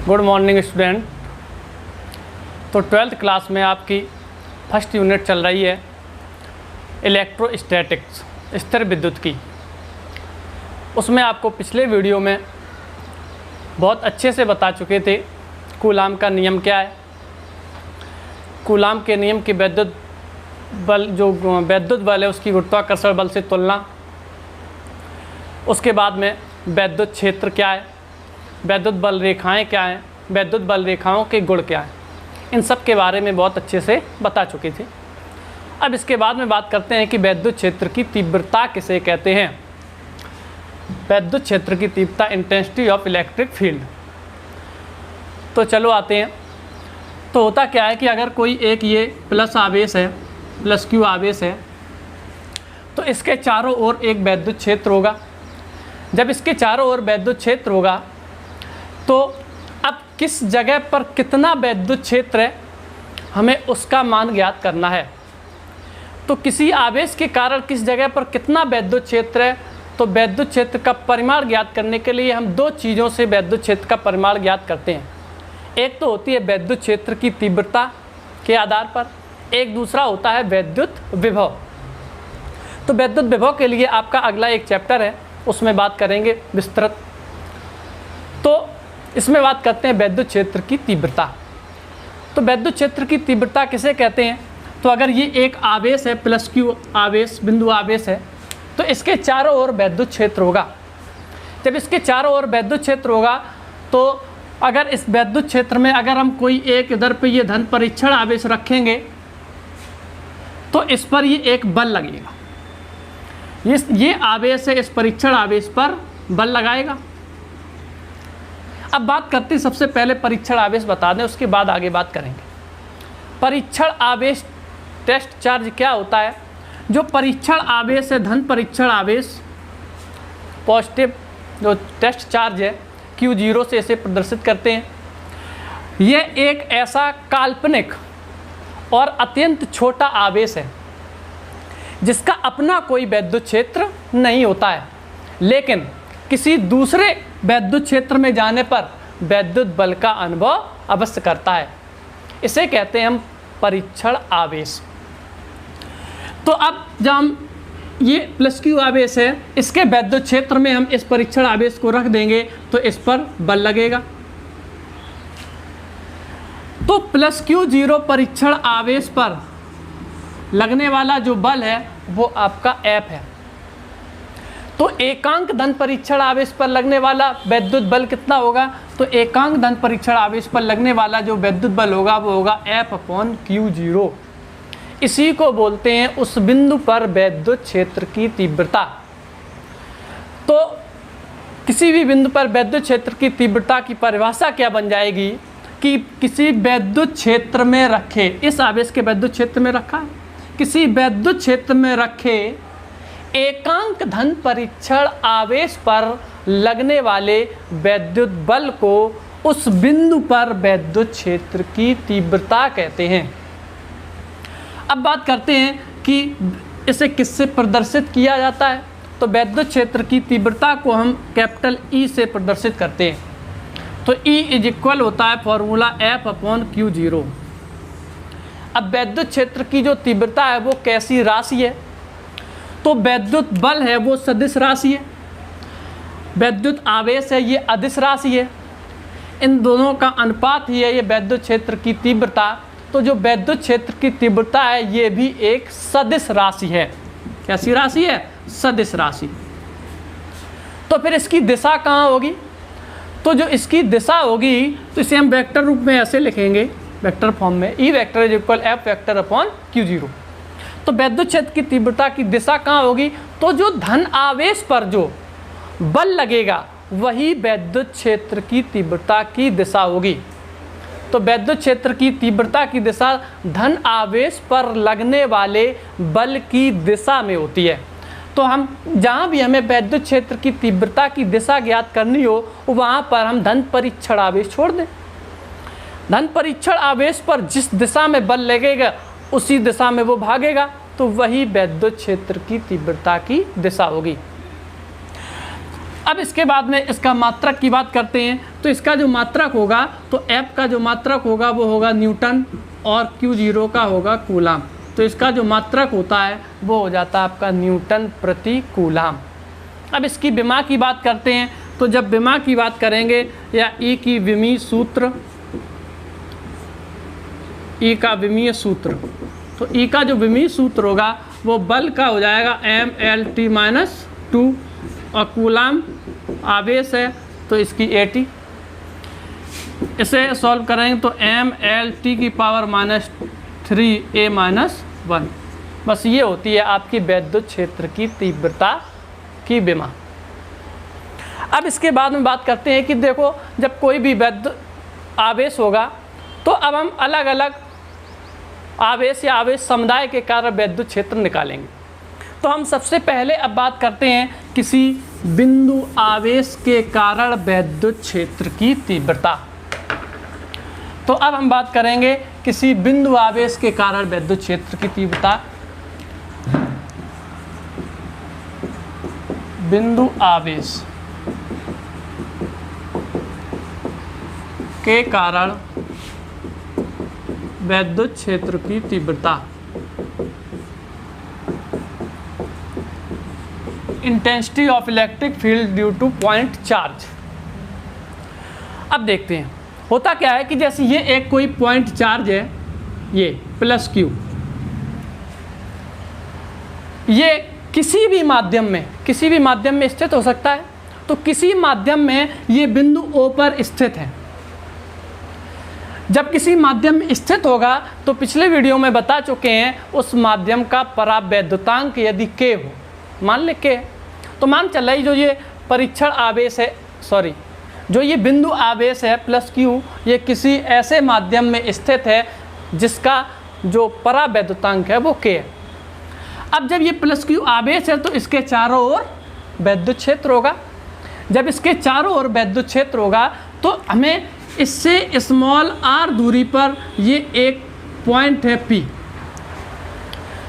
Good morning student. तो 12th class में आपकी फर्स्ट यूनिट चल रही है इलेक्ट्रोस्टैटिक्स, स्थिर विद्युत की। उसमें आपको पिछले वीडियो में बहुत अच्छे से बता चुके थे कूलाम का नियम क्या है, कूलाम के नियम की विद्युत बल है उसकी गुरुत्वाकर्षण बल से तुलना, उसके बाद में विद्युत क्षेत्र क्या है, विद्युत बल रेखाएं क्या हैं, विद्युत बल रेखाओं के गुण क्या हैं, इन सब के बारे में बहुत अच्छे से बता चुके थे। अब इसके बाद में बात करते हैं कि विद्युत क्षेत्र की तीव्रता किसे कहते हैं। विद्युत क्षेत्र की तीव्रता इंटेंसिटी ऑफ इलेक्ट्रिक फील्ड। तो चलो आते हैं। तो होता क्या है कि अगर कोई एक ये प्लस आवेश है, प्लस क्यू आवेश है, तो इसके चारों ओर एक विद्युत क्षेत्र होगा। जब इसके चारों ओर विद्युत क्षेत्र होगा तो अब किस जगह पर कितना विद्युत क्षेत्र है हमें उसका मान ज्ञात करना है। तो किसी आवेश के कारण किस जगह पर कितना विद्युत क्षेत्र है, तो विद्युत क्षेत्र का परिमाण ज्ञात करने के लिए हम दो चीज़ों से विद्युत क्षेत्र का परिमाण ज्ञात करते हैं। एक तो होती है विद्युत क्षेत्र की तीव्रता के आधार पर, एक दूसरा होता है विद्युत विभव। तो विद्युत विभव के लिए आपका अगला एक चैप्टर है, उसमें बात करेंगे विस्तृत। तो इसमें बात करते हैं विद्युत क्षेत्र की तीव्रता। तो विद्युत क्षेत्र की तीव्रता किसे कहते हैं, तो अगर ये एक आवेश है, प्लस क्यू आवेश, बिंदु आवेश है, तो इसके चारों ओर विद्युत क्षेत्र होगा। जब इसके चारों ओर विद्युत क्षेत्र होगा तो अगर इस विद्युत क्षेत्र में अगर हम कोई एक इधर पे ये धन परीक्षण आवेश रखेंगे तो इस पर ये एक बल लगेगा। ये आवेश है, इस परीक्षण आवेश पर बल लगाएगा। अब बात करते हैं, सबसे पहले परीक्षण आवेश बता दें, उसके बाद आगे बात करेंगे। परीक्षण आवेश टेस्ट चार्ज क्या होता है। जो परीक्षण आवेश है, धन परीक्षण आवेश, पॉजिटिव जो टेस्ट चार्ज है Q0 से इसे प्रदर्शित करते हैं। यह एक ऐसा काल्पनिक और अत्यंत छोटा आवेश है जिसका अपना कोई विद्युत क्षेत्र नहीं होता है, लेकिन किसी दूसरे विद्युत क्षेत्र में जाने पर विद्युत बल का अनुभव अवश्य करता है। इसे कहते हैं हम परीक्षण आवेश। तो अब जब हम ये प्लस क्यू आवेश है, इसके विद्युत क्षेत्र में हम इस परीक्षण आवेश को रख देंगे तो इस पर बल लगेगा। तो प्लस Q0 परीक्षण आवेश पर लगने वाला जो बल है वो आपका F है। तो एकांक धन परीक्षण आवेश पर लगने वाला विद्युत बल कितना होगा, तो एकांक धन परीक्षण आवेश पर लगने वाला जो विद्युत बल होगा वो होगा F/Q0। इसी को बोलते हैं उस बिंदु पर विद्युत क्षेत्र की तीव्रता। तो किसी भी बिंदु पर विद्युत क्षेत्र की तीव्रता की परिभाषा क्या बन जाएगी कि किसी विद्युत क्षेत्र में रखे, इस आवेश के विद्युत क्षेत्र में रखा है, किसी विद्युत क्षेत्र में रखे एकांक धन परीक्षण आवेश पर लगने वाले विद्युत बल को उस बिंदु पर विद्युत क्षेत्र की तीव्रता कहते हैं। अब बात करते हैं कि इसे किससे प्रदर्शित किया जाता है। तो विद्युत क्षेत्र की तीव्रता को हम कैपिटल E से प्रदर्शित करते हैं। तो E इज इक्वल होता है फॉर्मूला F/Q0। अब विद्युत क्षेत्र की जो तीव्रता है वो कैसी राशि है, तो विद्युत बल है वो सदिश राशि है, विद्युत आवेश है ये अदिश राशि है। इन दोनों का अनुपात ही है ये विद्युत क्षेत्र की तीव्रता। तो जो विद्युत क्षेत्र की तीव्रता है ये भी एक सदिश राशि है। कैसी राशि है, सदिश राशि। तो फिर इसकी दिशा कहाँ होगी, तो जो इसकी दिशा होगी तो इसे हम वेक्टर रूप में ऐसे लिखेंगे, वेक्टर फॉर्म में, E vector is equal F/Q0। तो विद्युत क्षेत्र की तीव्रता की दिशा कहाँ होगी, तो जो धन आवेश पर जो बल लगेगा वही विद्युत क्षेत्र की तीव्रता की दिशा होगी। तो विद्युत क्षेत्र की तीव्रता की दिशा धन आवेश पर लगने वाले बल की दिशा में होती है। तो हम जहाँ भी हमें विद्युत क्षेत्र की तीव्रता की दिशा ज्ञात करनी हो वहाँ पर हम धन परीक्षण आवेश छोड़ दें। धन परीक्षण आवेश पर जिस दिशा में बल लगेगा उसी दिशा में वो भागेगा, तो वही विद्युत क्षेत्र की तीव्रता की दिशा होगी। अब इसके बाद में इसका मात्रक की बात करते हैं। तो इसका जो मात्रक होगा, तो F का जो मात्रक होगा वो होगा न्यूटन और Q0 का होगा कूलाम। तो इसका जो मात्रक होता है वो हो जाता है आपका न्यूटन प्रति कूलाम। अब इसकी विमा की बात करते हैं। तो जब विमा की बात करेंगे या ई की विमीय सूत्र, ई का विमीय सूत्र, तो ई का जो विमीय सूत्र होगा वो बल का हो जाएगा mLt-2 और कूलाम आवेश है तो इसकी AT। इसे सॉल्व करेंगे तो mLt⁻³ बस ये होती है आपकी वैद्युत क्षेत्र की तीव्रता की विमा। अब इसके बाद में बात करते हैं कि देखो जब कोई भी वैद्युत आवेश होगा तो अब हम अलग अलग आवेश या आवेश समुदाय के कारण वैद्युत क्षेत्र निकालेंगे। तो हम सबसे पहले अब बात करते हैं किसी बिंदु आवेश के कारण वैद्युत क्षेत्र की तीव्रता। तो अब हम बात करेंगे किसी बिंदु आवेश के कारण वैद्युत क्षेत्र की तीव्रता। बिंदु आवेश के कारण वैद्युत क्षेत्र की तीव्रता, intensity of electric field due two point charge. अब देखते हैं होता क्या है कि जैसे ये एक कोई पॉइंट चार्ज है, ये +Q, ये किसी भी माध्यम में स्थित हो सकता है। तो किसी माध्यम में ये बिंदु O पर स्थित है। जब किसी माध्यम में स्थित होगा तो पिछले वीडियो में बता चुके हैं उस माध्यम का परावैद्युतांक यदि K हो, मान ले K, तो मान चल रही जो ये परीक्षण आवेश है, जो ये बिंदु आवेश है +Q, ये किसी ऐसे माध्यम में स्थित है जिसका जो परावैद्युतांक है वो K है। अब जब ये +Q आवेश है तो इसके चारों ओर वैद्युत क्षेत्र होगा। जब इसके चारों ओर वैद्युत क्षेत्र होगा तो हमें इससे स्मॉल r दूरी पर ये एक पॉइंट है P,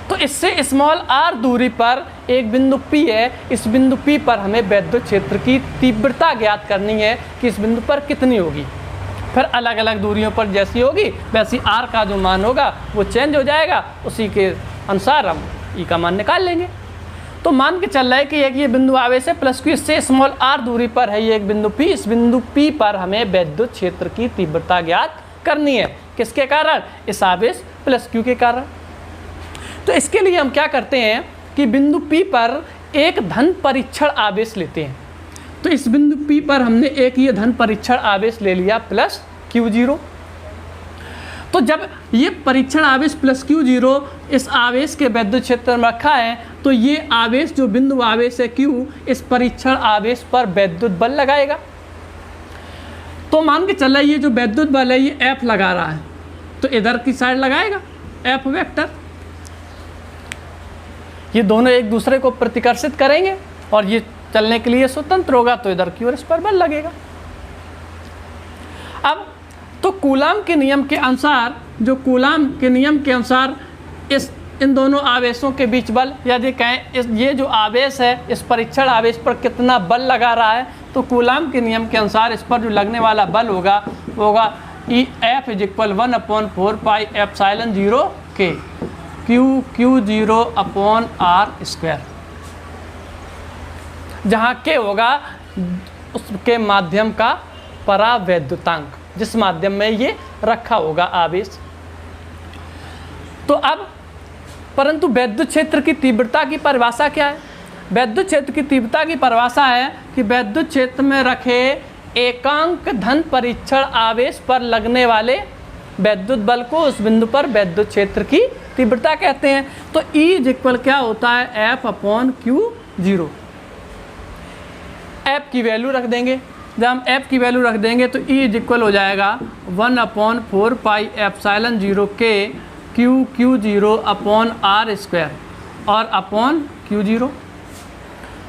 तो इससे स्मॉल r दूरी पर एक बिंदु P है। इस बिंदु P पर हमें वैद्युत क्षेत्र की तीव्रता ज्ञात करनी है कि इस बिंदु पर कितनी होगी। फिर अलग अलग दूरियों पर जैसी होगी वैसी r का जो मान होगा वो चेंज हो जाएगा, उसी के अनुसार हम E का मान निकाल लेंगे। तो मान के चल रहा है कि एक ये बिंदु आवेश है +Q, इससे स्मॉल r दूरी पर है ये एक बिंदु P। इस बिंदु P पर हमें वैद्युत क्षेत्र की तीव्रता ज्ञात करनी है। किसके कारण? इस आवेश +Q के कारण। तो इसके लिए हम क्या करते हैं कि बिंदु P पर एक धन परीक्षण आवेश लेते हैं। तो इस बिंदु P पर हमने एक ये धन परीक्षण आवेश ले लिया +Q0। तो जब ये परीक्षण आवेश +Q0 इस आवेश के वैद्युत क्षेत्र में रखा है तो ये आवेश जो बिंदु आवेश है Q, इस परीक्षण आवेश पर वैद्युत बल लगाएगा। तो मान के चल रहा है ये जो वैद्युत बल है ये F लगा रहा है, तो इधर की साइड लगाएगा F वेक्टर। ये दोनों एक दूसरे को प्रतिकर्षित करेंगे और ये चलने के लिए स्वतंत्र होगा, तो इधर की ओर इस पर बल लगेगा। अब तो कूलाम के नियम के अनुसार, जो कूलाम के नियम के अनुसार इन दोनों आवेशों के बीच बल, यदि कहें ये जो आवेश है इस परीक्षण आवेश पर कितना बल लगा रहा है, तो कूलाम के नियम के अनुसार इस पर जो लगने वाला बल होगा वो होगा F = 1/4πε0K Q0/r², जहाँ K होगा उसके माध्यम का परावैद्युतांक, जिस माध्यम में ये रखा होगा आवेश। तो अब परंतु वैद्युत क्षेत्र की तीव्रता की परिभाषा क्या है? वैद्युत क्षेत्र की तीव्रता की परिभाषा है कि वैद्युत क्षेत्र में रखे एकांक धन परीक्षण आवेश पर लगने वाले वैद्युत बल को उस बिंदु पर वैद्युत क्षेत्र की तीव्रता कहते हैं। तो E = क्या होता है? F/Q0। F की वैल्यू रख देंगे। जब हम F की वैल्यू रख देंगे तो E = हो जाएगा 1/4πε0K Q0/r² और अपॉन Q0।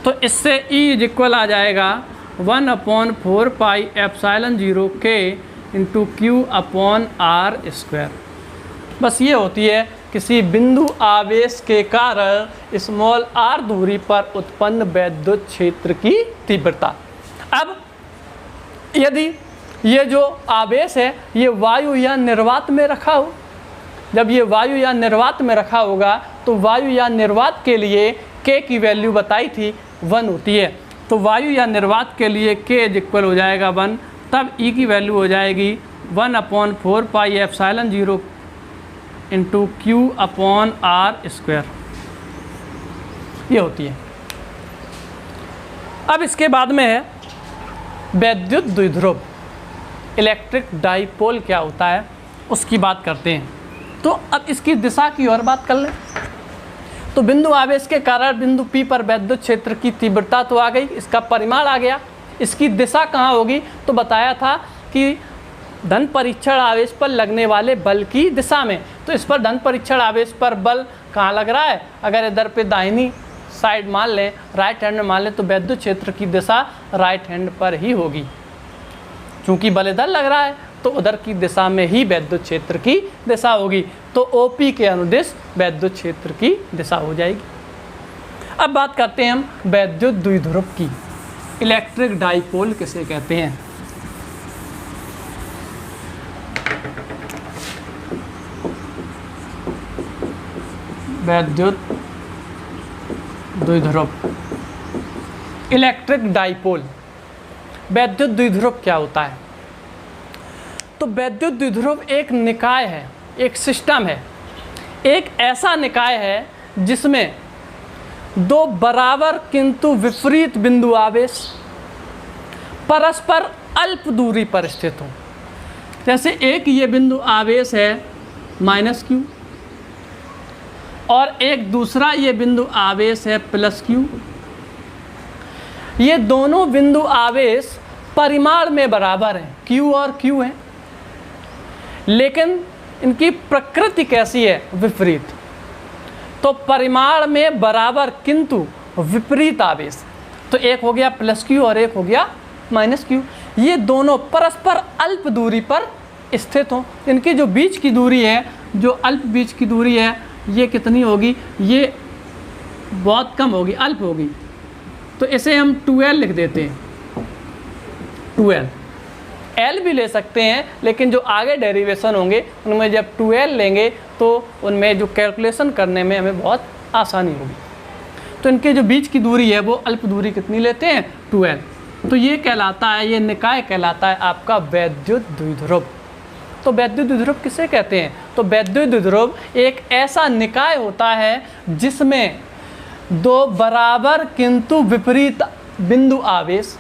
तो इससे E = आ जाएगा 1/4πε0K × Q/r²। बस ये होती है किसी बिंदु आवेश के कारण स्मॉल r दूरी पर उत्पन्न वैद्युत क्षेत्र की तीव्रता। अब यदि ये जो आवेश है ये वायु या निर्वात में रखा हो, जब ये वायु या निर्वात में रखा होगा तो वायु या निर्वात के लिए k की वैल्यू बताई थी 1 होती है। तो वायु या निर्वात के लिए k इक्वल हो जाएगा 1, तब E की वैल्यू हो जाएगी 1/4 पाई एप्सिलॉन 0 इंटू Q/r², ये होती है। अब इसके बाद में है वैद्युत द्विध्रुव, इलेक्ट्रिक डाइपोल क्या होता है उसकी बात करते हैं। तो अब इसकी दिशा की और बात कर लें। तो बिंदु आवेश के कारण बिंदु P पर वैद्युत क्षेत्र की तीव्रता तो आ गई, इसका परिमाण आ गया। इसकी दिशा कहाँ होगी? तो बताया था कि धन परीक्षण आवेश पर लगने वाले बल की दिशा में। तो इस पर धन परीक्षण आवेश पर बल कहाँ लग रहा है? अगर इधर पे दाहिनी साइड मान लें, राइट हैंड में मान लें, तो वैद्युत क्षेत्र की दिशा राइट हैंड पर ही होगी। चूँकि बल इधर लग रहा है तो उधर की दिशा में ही वैद्युत क्षेत्र की दिशा होगी। तो OP के अनुदिश वैद्युत क्षेत्र की दिशा हो जाएगी। अब बात करते हैं हम वैद्युत द्विध्रुव की, इलेक्ट्रिक डाइपोल किसे कहते हैं। वैद्युत द्विध्रुव, इलेक्ट्रिक डाइपोल। वैद्युत द्विध्रुव क्या होता है? तो वैद्युत द्विध्रुव एक निकाय है, एक सिस्टम है, एक ऐसा निकाय है जिसमें दो बराबर किंतु विपरीत बिंदु आवेश परस्पर अल्प दूरी पर स्थित हों। जैसे एक ये बिंदु आवेश है -q और एक दूसरा ये बिंदु आवेश है +q। ये दोनों बिंदु आवेश परिमाण में बराबर हैं, q और q हैं, लेकिन इनकी प्रकृति कैसी है? विपरीत। तो परिमाण में बराबर किंतु विपरीत आवेश, तो एक हो गया +q और एक हो गया -q। ये दोनों परस्पर अल्प दूरी पर स्थित हों। इनकी जो बीच की दूरी है, जो अल्प बीच की दूरी है, ये कितनी होगी? ये बहुत कम होगी, अल्प होगी। तो इसे हम 2l लिख देते हैं, 2l। L भी ले सकते हैं, लेकिन जो आगे डेरिवेशन होंगे उनमें जब 2l लेंगे तो उनमें जो कैलकुलेशन करने में हमें बहुत आसानी होगी। तो इनके जो बीच की दूरी है वो अल्प दूरी कितनी लेते हैं? 2l। तो ये कहलाता है, ये निकाय कहलाता है आपका वैद्युत द्विध्रुव। तो वैद्युत द्विध्रुव किसे कहते हैं? तो वैद्युत द्विध्रुव एक ऐसा निकाय होता है जिसमें दो बराबर किंतु विपरीत बिंदु आवेश,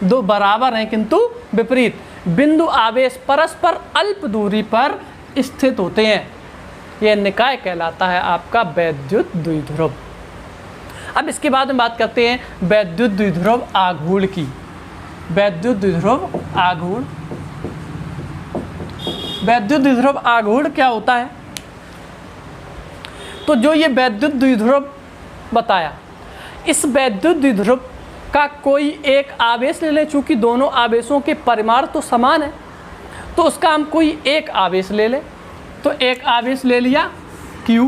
दो बराबर हैं किंतु विपरीत बिंदु आवेश परस्पर अल्प दूरी पर स्थित होते हैं। यह निकाय कहलाता है आपका वैद्युत द्विध्रुव। अब इसके बाद में बात करते हैं वैद्युत द्विध्रुव आघूर्ण की। वैद्युत द्विध्रुव आघूर्ण, वैद्युत द्विध्रुव आघूर्ण क्या होता है? तो जो ये वैद्युत द्विध्रुव बताया, इस वैद्युत द्विध्रुव का कोई एक आवेश ले लें, चूंकि दोनों आवेशों के परिमाण तो समान है, तो उसका हम कोई एक आवेश ले लें। तो एक आवेश ले लिया Q,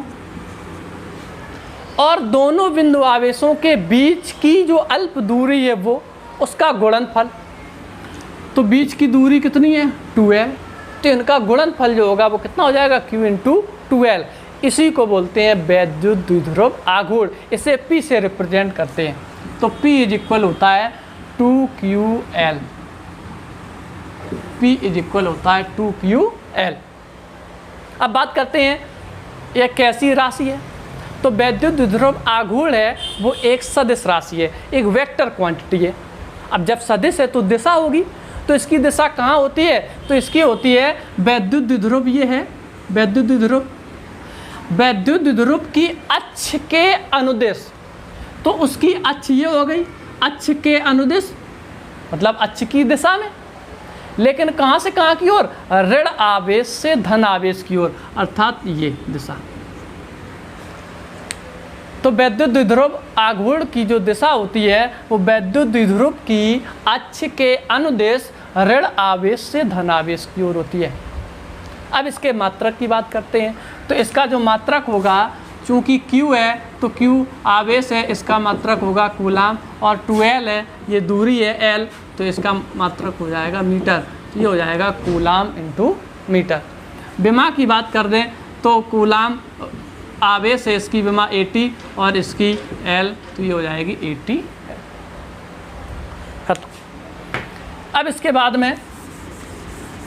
और दोनों बिंदु आवेशों के बीच की जो अल्प दूरी है वो उसका गुणनफल। तो बीच की दूरी कितनी है? 2l। तो इनका गुणनफल जो होगा वो कितना हो जाएगा? Q × 2l। इसी को बोलते हैं वैद्युत द्विध्रुव आघूर्ण। इसे P से रिप्रेजेंट करते हैं। तो P इक्वल होता है 2ql। P इक्वल होता है 2ql। अब बात करते हैं यह कैसी राशि है। तो वैद्युत द्विध्रुव आघूर्ण है वो एक सदिश राशि है, एक वेक्टर क्वांटिटी है। अब जब सदिश है तो दिशा होगी, तो इसकी दिशा कहाँ होती है? तो इसकी होती है वैद्युत द्विध्रुव, ये है वैद्युत द्विध्रुव। वैद्युत द्विध्रुव की अक्ष के अनुदिश, तो उसकी अक्ष ये हो गई, अक्ष के अनुदिश मतलब अक्ष की दिशा में, लेकिन कहाँ से कहाँ की ओर? ऋण आवेश से धन आवेश की ओर, अर्थात ये दिशा। तो वैद्युत द्विध्रुव आघूर्ण की जो दिशा होती है वो वैद्युत द्विध्रुव की अक्ष के अनुदिश ऋण आवेश से धन आवेश की ओर होती है। अब इसके मात्रक की बात करते हैं। तो इसका जो मात्रक होगा, चूँकि Q है तो Q आवेश है, इसका मात्रक होगा कूलाम, और 2L है, ये दूरी है L, तो इसका मात्रक हो जाएगा मीटर। ये हो जाएगा कूलाम इंटू मीटर। विमा की बात कर दें तो कूलाम आवेश है, इसकी विमा 80 और इसकी L, तो ये हो जाएगी 80। खत्म। अब इसके बाद में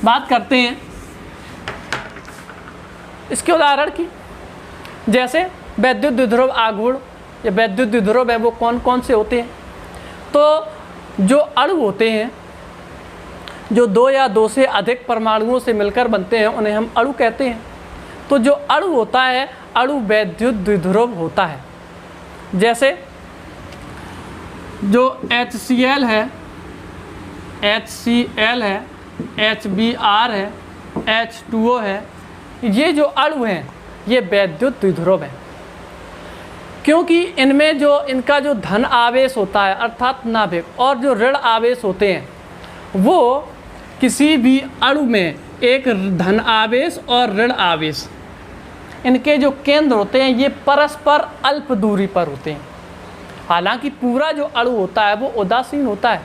बात करते हैं इसके उदाहरण की। जैसे वैद्युत द्विध्रुव आघूर्ण या वैद्युत द्विध्रुव है, वो कौन कौन से होते हैं? तो जो अणु होते हैं, जो 2 या 2 से अधिक परमाणुओं से मिलकर बनते हैं, उन्हें हम अणु कहते हैं। तो जो अणु होता है, अणु वैद्युत द्विध्रुव होता है। जैसे जो HCl है, HCl है, HBr है, H2O है, ये जो अणु हैं ये वैद्युत द्विध्रुव है, क्योंकि इनमें जो इनका जो धन आवेश होता है अर्थात नाभिक, और जो ऋण आवेश होते हैं, वो किसी भी अणु में एक धन आवेश और ऋण आवेश, इनके जो केंद्र होते हैं ये परस्पर अल्प दूरी पर होते हैं। हालांकि पूरा जो अणु होता है वो उदासीन होता है,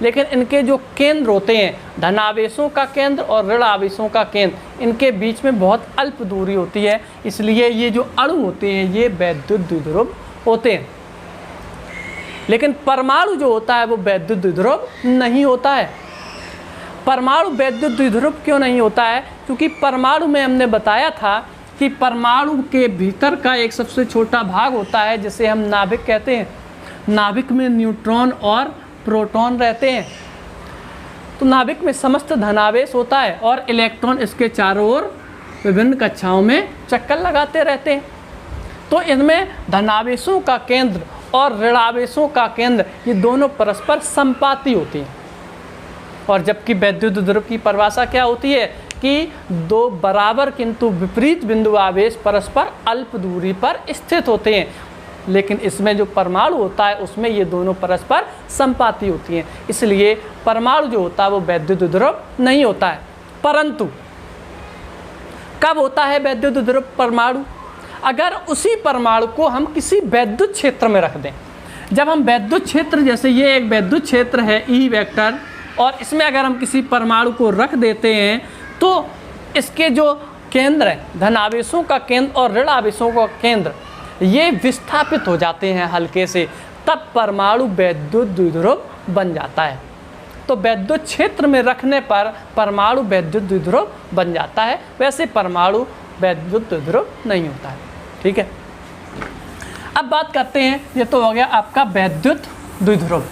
लेकिन इनके जो केंद्र होते हैं, धन आवेशों का केंद्र और ऋण आवेशों का केंद्र, इनके बीच में बहुत अल्प दूरी होती है, इसलिए ये जो अणु होते हैं ये वैद्युत द्विध्रुव होते हैं। लेकिन परमाणु जो होता है वो वैद्युत द्विध्रुव नहीं होता है। परमाणु वैद्युत द्विध्रुव क्यों नहीं होता है? क्योंकि परमाणु में हमने बताया था कि परमाणु के भीतर का एक सबसे छोटा भाग होता है जिसे हम नाभिक कहते हैं। नाभिक में न्यूट्रॉन और प्रोटॉन रहते हैं। तो नाभिक में समस्त धनावेश होता है और इलेक्ट्रॉन इसके चारों ओर विभिन्न कक्षाओं में चक्कर लगाते रहते हैं। तो इनमें धनावेशों का केंद्र और ऋणावेशों का केंद्र, ये दोनों परस्पर संपाती होती हैं। और जबकि वैद्युत द्विध्रुव की परिभाषा क्या होती है कि 2 बराबर किंतु विपरीत बिंदु आवेश परस्पर अल्प दूरी पर स्थित होते हैं। लेकिन इसमें जो परमाणु होता है उसमें ये दोनों परस्पर संपाती होती हैं, इसलिए परमाणु जो होता है वो वैद्युत द्विध्रुव नहीं होता है। परंतु कब होता है वैद्युत द्विध्रुव परमाणु? अगर उसी परमाणु को हम किसी वैद्युत क्षेत्र में रख दें। जब हम वैद्युत क्षेत्र, जैसे ये एक वैद्युत क्षेत्र है ई वेक्टर, और इसमें अगर हम किसी परमाणु को रख देते हैं तो इसके जो केंद्र है, धन आवेशों का केंद्र और ऋण आवेशों का केंद्र, ये विस्थापित हो जाते हैं हल्के से, तब परमाणु वैद्युत द्विध्रुव बन जाता है। तो वैद्युत क्षेत्र में रखने पर परमाणु वैद्युत द्विध्रुव बन जाता है, वैसे परमाणु वैद्युत द्विध्रुव नहीं होता है। ठीक है, अब बात करते हैं, ये तो हो गया आपका वैद्युत द्विध्रुव।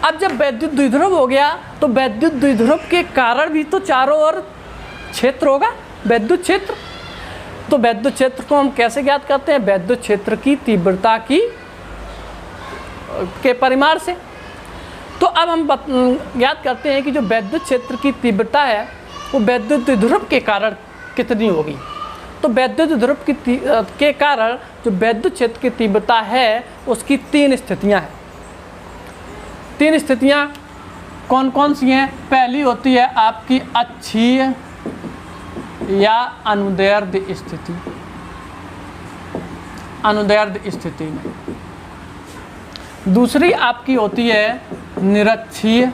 अब जब वैद्युत द्विध्रुव हो गया तो वैद्युत द्विध्रुव के कारण भी तो चारों ओर क्षेत्र होगा, वैद्युत क्षेत्र। तो वैद्युत क्षेत्र को हम कैसे ज्ञात करते हैं? वैद्युत क्षेत्र की तीव्रता के परिमाण से। तो अब हम ज्ञात करते हैं कि जो वैद्युत क्षेत्र की तीव्रता है वो वैद्युत द्विध्रुव के कारण कितनी होगी। तो वैद्युत द्विध्रुव के कारण जो वैद्युत क्षेत्र की तीव्रता है उसकी 3 स्थितियां हैं। 3 स्थितियां कौन कौन सी हैं? पहली होती है आपकी अक्षीय या अनुदैर्ध्य स्थिति, अनुदैर्ध्य स्थिति में। दूसरी आपकी होती है निरक्षीय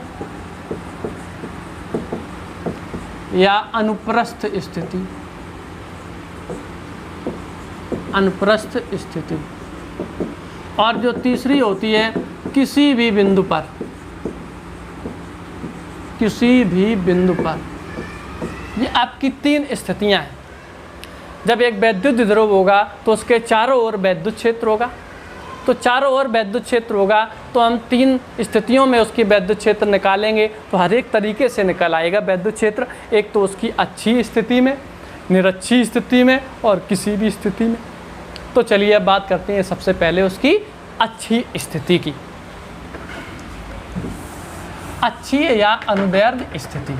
या अनुप्रस्थ स्थिति, अनुप्रस्थ स्थिति। और जो तीसरी होती है किसी भी बिंदु पर, किसी भी बिंदु पर। ये आपकी 3 स्थितियां हैं। जब एक वैद्युत द्विध्रुव होगा तो उसके चारों ओर वैद्युत क्षेत्र होगा। तो चारों ओर वैद्युत क्षेत्र होगा तो हम 3 स्थितियों में उसकी वैद्युत क्षेत्र निकालेंगे तो हर एक तरीके से निकल आएगा वैद्युत क्षेत्र। एक तो उसकी अक्षीय स्थिति में, निरक्षीय स्थिति में और किसी भी स्थिति में। तो चलिए अब बात करते हैं सबसे पहले उसकी अक्षीय स्थिति की। अक्षीय या अनुदैर्ध्य स्थिति।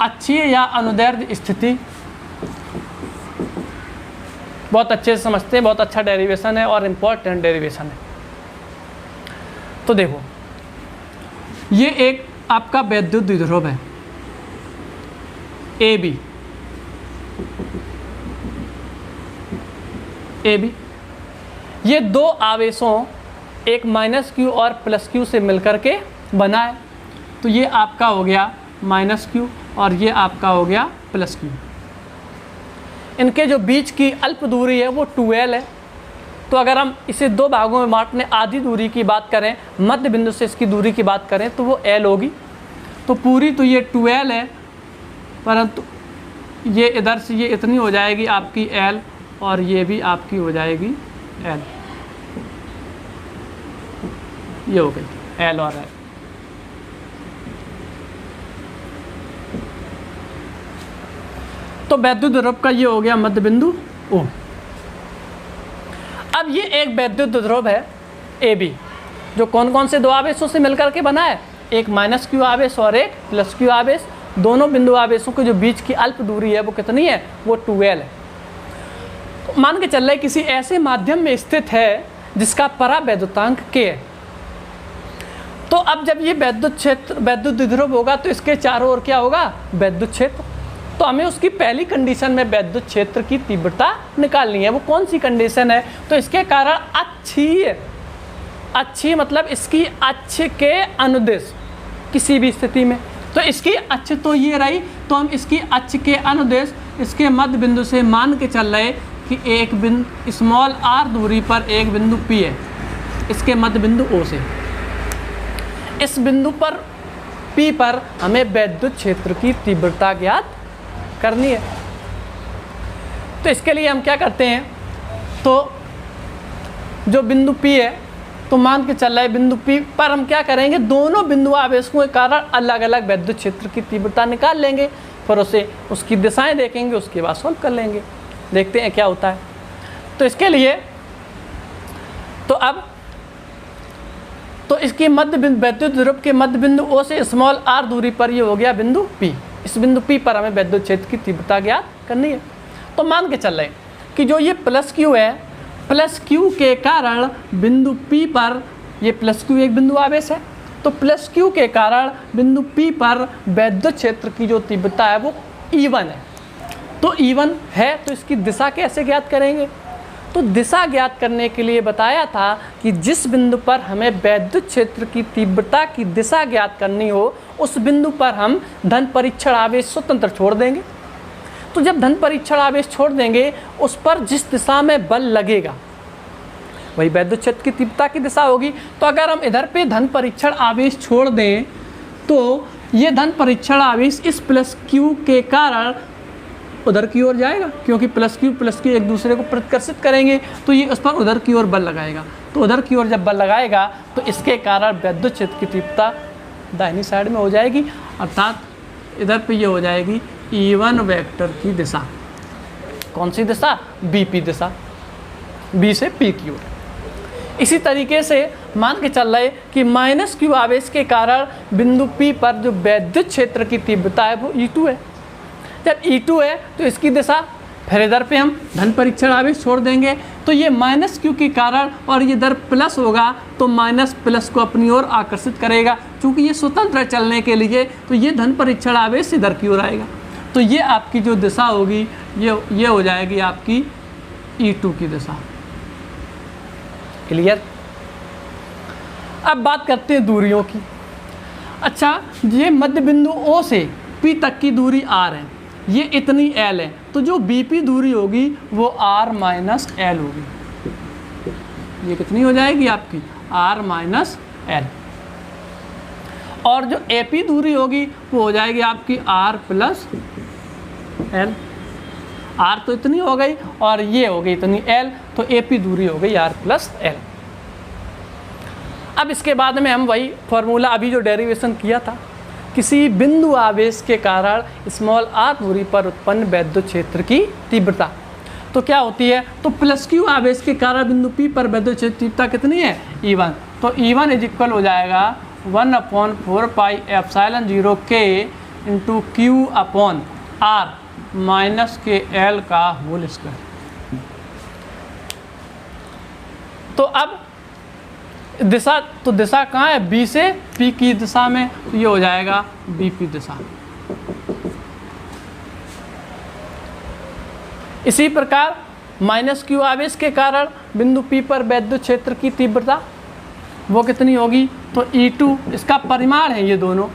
अक्षीय या अनुदैर्ध्य स्थिति बहुत अच्छे से समझते हैं, बहुत अच्छा डेरिवेशन है और इम्पोर्टेंट डेरिवेशन है। तो देखो, ये एक आपका वैद्युत द्विध्रुव है। AB ये दो आवेशों एक -q और +q से मिलकर के बना है। तो ये आपका हो गया -q और ये आपका हो गया +q। इनके जो बीच की अल्प दूरी है वो 2l है। तो अगर हम इसे दो भागों में बांटने आधी दूरी की बात करें, मध्य बिंदु से इसकी दूरी की बात करें तो वो l होगी। तो पूरी तो ये 2l है, परंतु ये इधर से ये इतनी हो जाएगी आपकी l और ये भी आपकी हो जाएगी l। ये हो गई l और l। तो वैद्युत ध्रुव का ये हो गया मध्य बिंदु O। अब ये एक वैद्युत ध्रुव है AB, जो कौन कौन से दो आवेशों से मिलकर के बना है, एक -q आवेश और एक +q आवेश। दोनों बिंदु आवेशों के जो बीच की अल्प दूरी है वो कितनी है, वो 2l है। तो मान के चल रहे किसी ऐसे माध्यम में स्थित है जिसका परावैद्युतांक k है। तो अब जब ये वैद्युत ध्रुव होगा तो इसके चारों ओर क्या होगा, वैद्युत क्षेत्र। तो हमें उसकी पहली कंडीशन में वैद्युत क्षेत्र की तीव्रता निकालनी है। वो कौन सी कंडीशन है, तो इसके कारण अक्षीय मतलब इसकी अक्ष के अनुदिश किसी भी स्थिति में, तो इसकी अक्ष तो ये रही, तो हम इसकी अक्ष के अनुदिश इसके मध्य बिंदु से मान के चल रहे कि एक बिंदु स्मॉल r दूरी पर एक बिंदु P है, इसके मध्य बिंदु O से। इस बिंदु पर P पर हमें वैद्युत क्षेत्र की तीव्रता ज्ञात करनी है। तो इसके लिए हम क्या करते हैं, तो जो बिंदु P है, तो मान के चल रहा है बिंदु P पर हम क्या करेंगे, दोनों बिंदु आवेशों के कारण अलग अलग वैद्युत क्षेत्र की तीव्रता निकाल लेंगे, फिर उसे उसकी दिशाएं देखेंगे, उसके बाद सॉल्व कर लेंगे, देखते हैं क्या होता है। तो इसके लिए तो इसकी मध्य बिंदु वैद्युत ध्रुव के मध्य बिंदु O से स्मॉल r दूरी पर ये हो गया बिंदु P। इस बिंदु P पर हमें वैद्युत क्षेत्र की तीव्रता ज्ञात करनी है। तो मान के चल रहे कि जो ये +q है, +q के कारण बिंदु P पर, ये +q एक बिंदु आवेश है, तो +q के कारण बिंदु P पर वैद्युत क्षेत्र की जो तीव्रता है वो E1 है। तो E1 है, तो इसकी दिशा कैसे ज्ञात करेंगे, तो दिशा ज्ञात करने के लिए बताया था कि जिस बिंदु पर हमें वैद्युत क्षेत्र की तीव्रता की दिशा ज्ञात करनी हो, उस बिंदु पर हम धन परीक्षण आवेश स्वतंत्र छोड़ देंगे। तो जब धन परीक्षण आवेश छोड़ देंगे, उस पर जिस दिशा में बल लगेगा वही वैद्युत क्षेत्र की तीव्रता की दिशा होगी। तो अगर हम इधर पे धन परीक्षण आवेश छोड़ दें तो ये धन परीक्षण आवेश इस +q के कारण उधर की ओर जाएगा, क्योंकि +q एक दूसरे को प्रतिकर्षित करेंगे, तो ये उस पर उधर की ओर बल लगाएगा। तो उधर की ओर जब बल लगाएगा तो इसके कारण वैद्युत क्षेत्र की तीव्रता दाहिनी साइड में हो जाएगी, अर्थात इधर पे ये हो जाएगी E1 वेक्टर की दिशा। कौन सी दिशा, BP दिशा, B से P की ओर। इसी तरीके से मान के चल रहे कि -q आवेश के कारण बिंदु P पर जो वैद्युत क्षेत्र की तीव्रता है वो E2 है। जब E2 है तो इसकी दिशा, फिर इधर पे हम धन परीक्षण आवेश छोड़ देंगे, तो ये -q के कारण और ये इधर प्लस होगा, तो प्लस को अपनी ओर आकर्षित करेगा। क्योंकि ये स्वतंत्र चलने के लिए, तो ये धन परीक्षण आवेश इधर की ओर आएगा। तो ये आपकी जो दिशा होगी ये हो जाएगी आपकी E2 की दिशा। क्लियर। अब बात करते हैं दूरियों की। अच्छा, ये मध्य बिंदु O से P तक की दूरी r है, ये इतनी l है, तो जो BP दूरी होगी वो r - l होगी। ये कितनी हो जाएगी आपकी, r - l। और जो AP दूरी होगी वो हो जाएगी आपकी r + l। r तो इतनी हो गई और ये हो गई इतनी l, तो AP दूरी हो गई r + l। अब इसके बाद में हम वही फॉर्मूला अभी जो डेरिवेशन किया था, किसी बिंदु आवेश के कारण स्मॉल r दूरी पर उत्पन्न वैद्युत क्षेत्र की तीव्रता तो क्या होती है, तो +q आवेश के कारण बिंदु P पर वैद्युत क्षेत्र की तीव्रता कितनी है, E1। तो E1 = हो जाएगा 1/4πε0 k × q/r - kl का होल स्क्वायर। तो अब दिशा कहाँ है, B से P की दिशा में, तो ये हो जाएगा BP दिशा। इसी प्रकार माइनस क्यू आवेश के कारण बिंदु P पर वैद्युत क्षेत्र की तीव्रता वो कितनी होगी, तो E2 इसका परिमाण है ये दोनों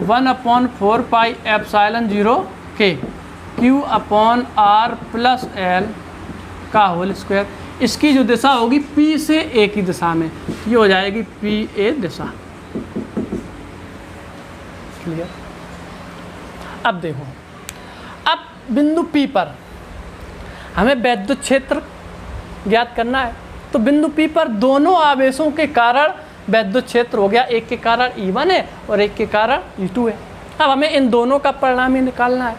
1/4 pi epsilon 0 K Q upon R plus L का होल स्क्वायर। इसकी जो दिशा होगी P से A की दिशा में, ये हो जाएगी PA दिशा। क्लियर। अब देखो, अब बिंदु P पर हमें वैद्युत क्षेत्र ज्ञात करना है, तो बिंदु P पर दोनों आवेशों के कारण वैद्युत क्षेत्र हो गया, एक के कारण E1 है और एक के कारण E2 है। अब हमें इन दोनों का परिणामी निकालना है।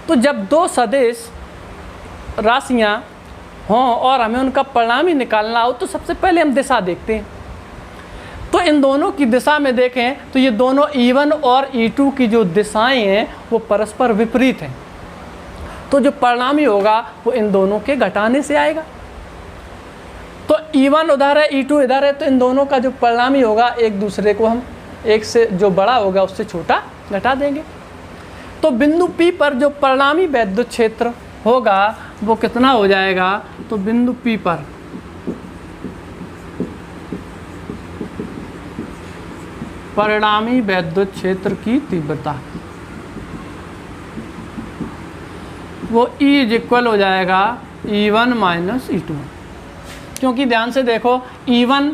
तो जब दो सदिश राशियां हों और हमें उनका परिणामी निकालना हो, तो सबसे पहले हम दिशा देखते हैं। तो इन दोनों की दिशा में देखें तो ये दोनों E1 और E2 की जो दिशाएं हैं वो परस्पर विपरीत हैं, तो जो परिणामी होगा वो इन दोनों के घटाने से आएगा। तो E1 उधर है, E2 इधर है, तो इन दोनों का जो परिणामी होगा एक दूसरे को हम एक से जो बड़ा होगा उससे छोटा घटा देंगे। तो बिंदु P पर जो परिणामी वैद्युत क्षेत्र होगा वो कितना हो जाएगा, तो बिंदु P पर परिणामी वैद्युत क्षेत्र की तीव्रता वो E इक्वल हो जाएगा E1 माइनस E2, क्योंकि ध्यान से देखो E1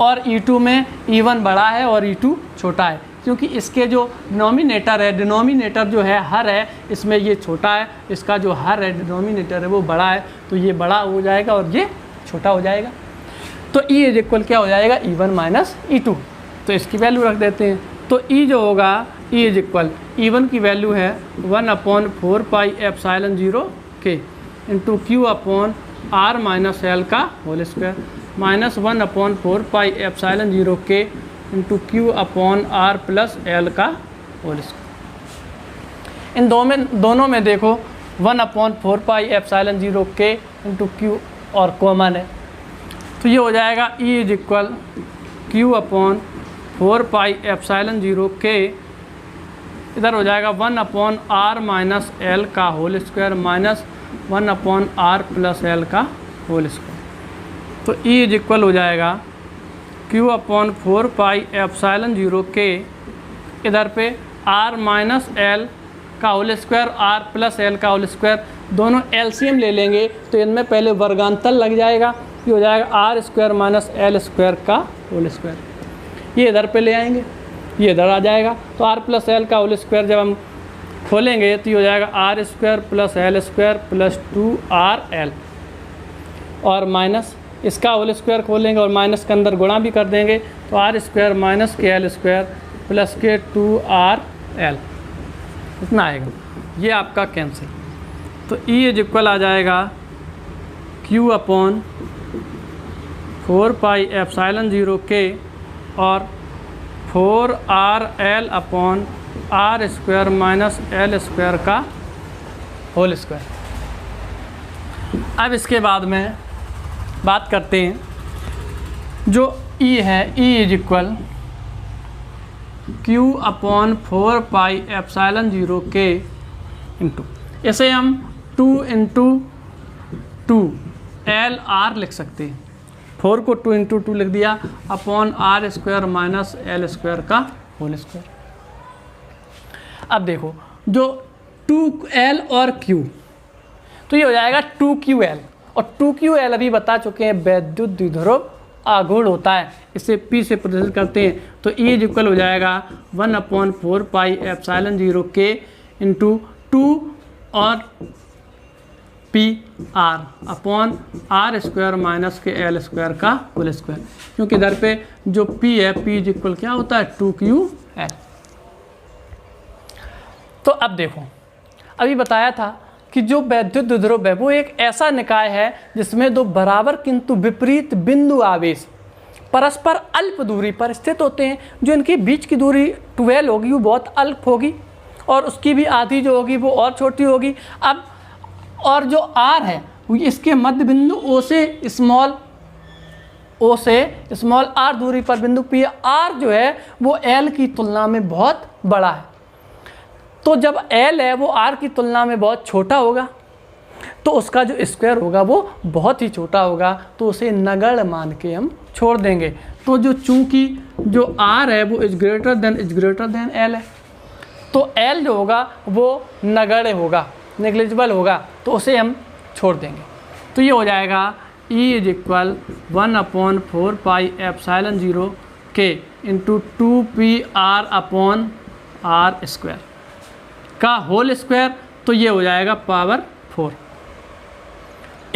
और E2 में E1 बड़ा है और E2 छोटा है, क्योंकि इसके जो डिनोमिनेटर है, डिनोमिनेटर जो है हर है, इसमें ये छोटा है, इसका जो हर है डिनोमिनेटर है वो बड़ा है, तो ये बड़ा हो जाएगा और ये छोटा हो जाएगा। तो E इक्वल क्या हो जाएगा, E1 माइनस E2। तो इसकी वैल्यू रख देते हैं। तो E जो होगा E इक्वल E1 की वैल्यू है 1/4 pi epsilon 0 K into Q upon R minus L का whole square minus 1/4 pi epsilon 0 K into Q upon R plus L का होल स्क्वायर। इन दोनों में देखो 1/4 pi epsilon 0 K into Q और कॉमन है, तो ये हो जाएगा E equal Q upon 4 pi epsilon 0 K, इधर हो जाएगा 1/R माइनस L का whole square minus 1/R plus L का होल स्क्वायर। तो E इक्वल हो जाएगा Q upon 4 pi epsilon 0 K, इधर पे R माइनस L का whole square R plus L का होल स्क्वायर, दोनों एलसीएम ले लेंगे तो इनमें पहले वर्गांतर लग जाएगा, ये हो जाएगा R square minus L square का होल स्क्वायर। ये इधर पे ले आएंगे, ये इधर आ जाएगा, तो R प्लस L का होल स्क्वायर जब हम खोलेंगे तो ये हो जाएगा R square plus L square plus 2RL, और माइनस इसका होल स्क्वायर खोलेंगे और माइनस के अंदर गुणा भी कर देंगे, तो R स्क्वायर माइनस के L स्क्वायर प्लस के 2RL इतना आएगा। ये आपका कैंसिल, तो E इक्वल आ जाएगा Q upon 4 pi epsilon 0 K और 4RL upon R square minus L square का होल स्क्वायर। अब इसके बाद में बात करते हैं जो E है, E equal Q upon 4 pi epsilon 0 K into, इसे हम 2 इंटू 2 LR लिख सकते हैं, 4 को 2 इंटू 2 लिख दिया upon R square minus L square का होल स्क्वायर। अब देखो जो 2L और Q, तो ये हो जाएगा 2QL, और 2QL अभी बता चुके हैं वैद्युत द्विध्रुव आघूर्ण होता है, इसे P से प्रदर्शित करते हैं। तो E इक्वल हो जाएगा 1/4 पाई एप्सिलॉन 0 K इंटू 2 और PR upon R square minus के L स्क्वायर का होल स्क्वायर, क्योंकि इधर पे जो P है, P इक्वल क्या होता है 2QL। तो अब देखो, अभी बताया था कि जो वैद्युत द्विध्रुव है वो एक ऐसा निकाय है जिसमें दो बराबर किंतु विपरीत बिंदु आवेश परस्पर अल्प दूरी पर स्थित होते हैं। जो इनके बीच की दूरी 12 होगी वो बहुत अल्प होगी, और उसकी भी आधी जो होगी वो और छोटी होगी। अब और जो R है इसके मध्य बिंदु O से स्मॉल r दूरी पर बिंदु P, R जो है वो L की तुलना में बहुत बड़ा है। तो जब L है वो R की तुलना में बहुत छोटा होगा, तो उसका जो स्क्वायर होगा वो बहुत ही छोटा होगा, तो उसे नगण्य मान के हम छोड़ देंगे। तो जो चूंकि जो r है वो इज ग्रेटर देन l है, तो l जो होगा वो नगण्य होगा, नेग्लिजिबल होगा, तो उसे हम छोड़ देंगे। तो ये हो जाएगा E is equal 1/4 pi epsilon 0 k into 2πr upon r square का होल स्क्वायर। तो ये हो जाएगा पावर 4,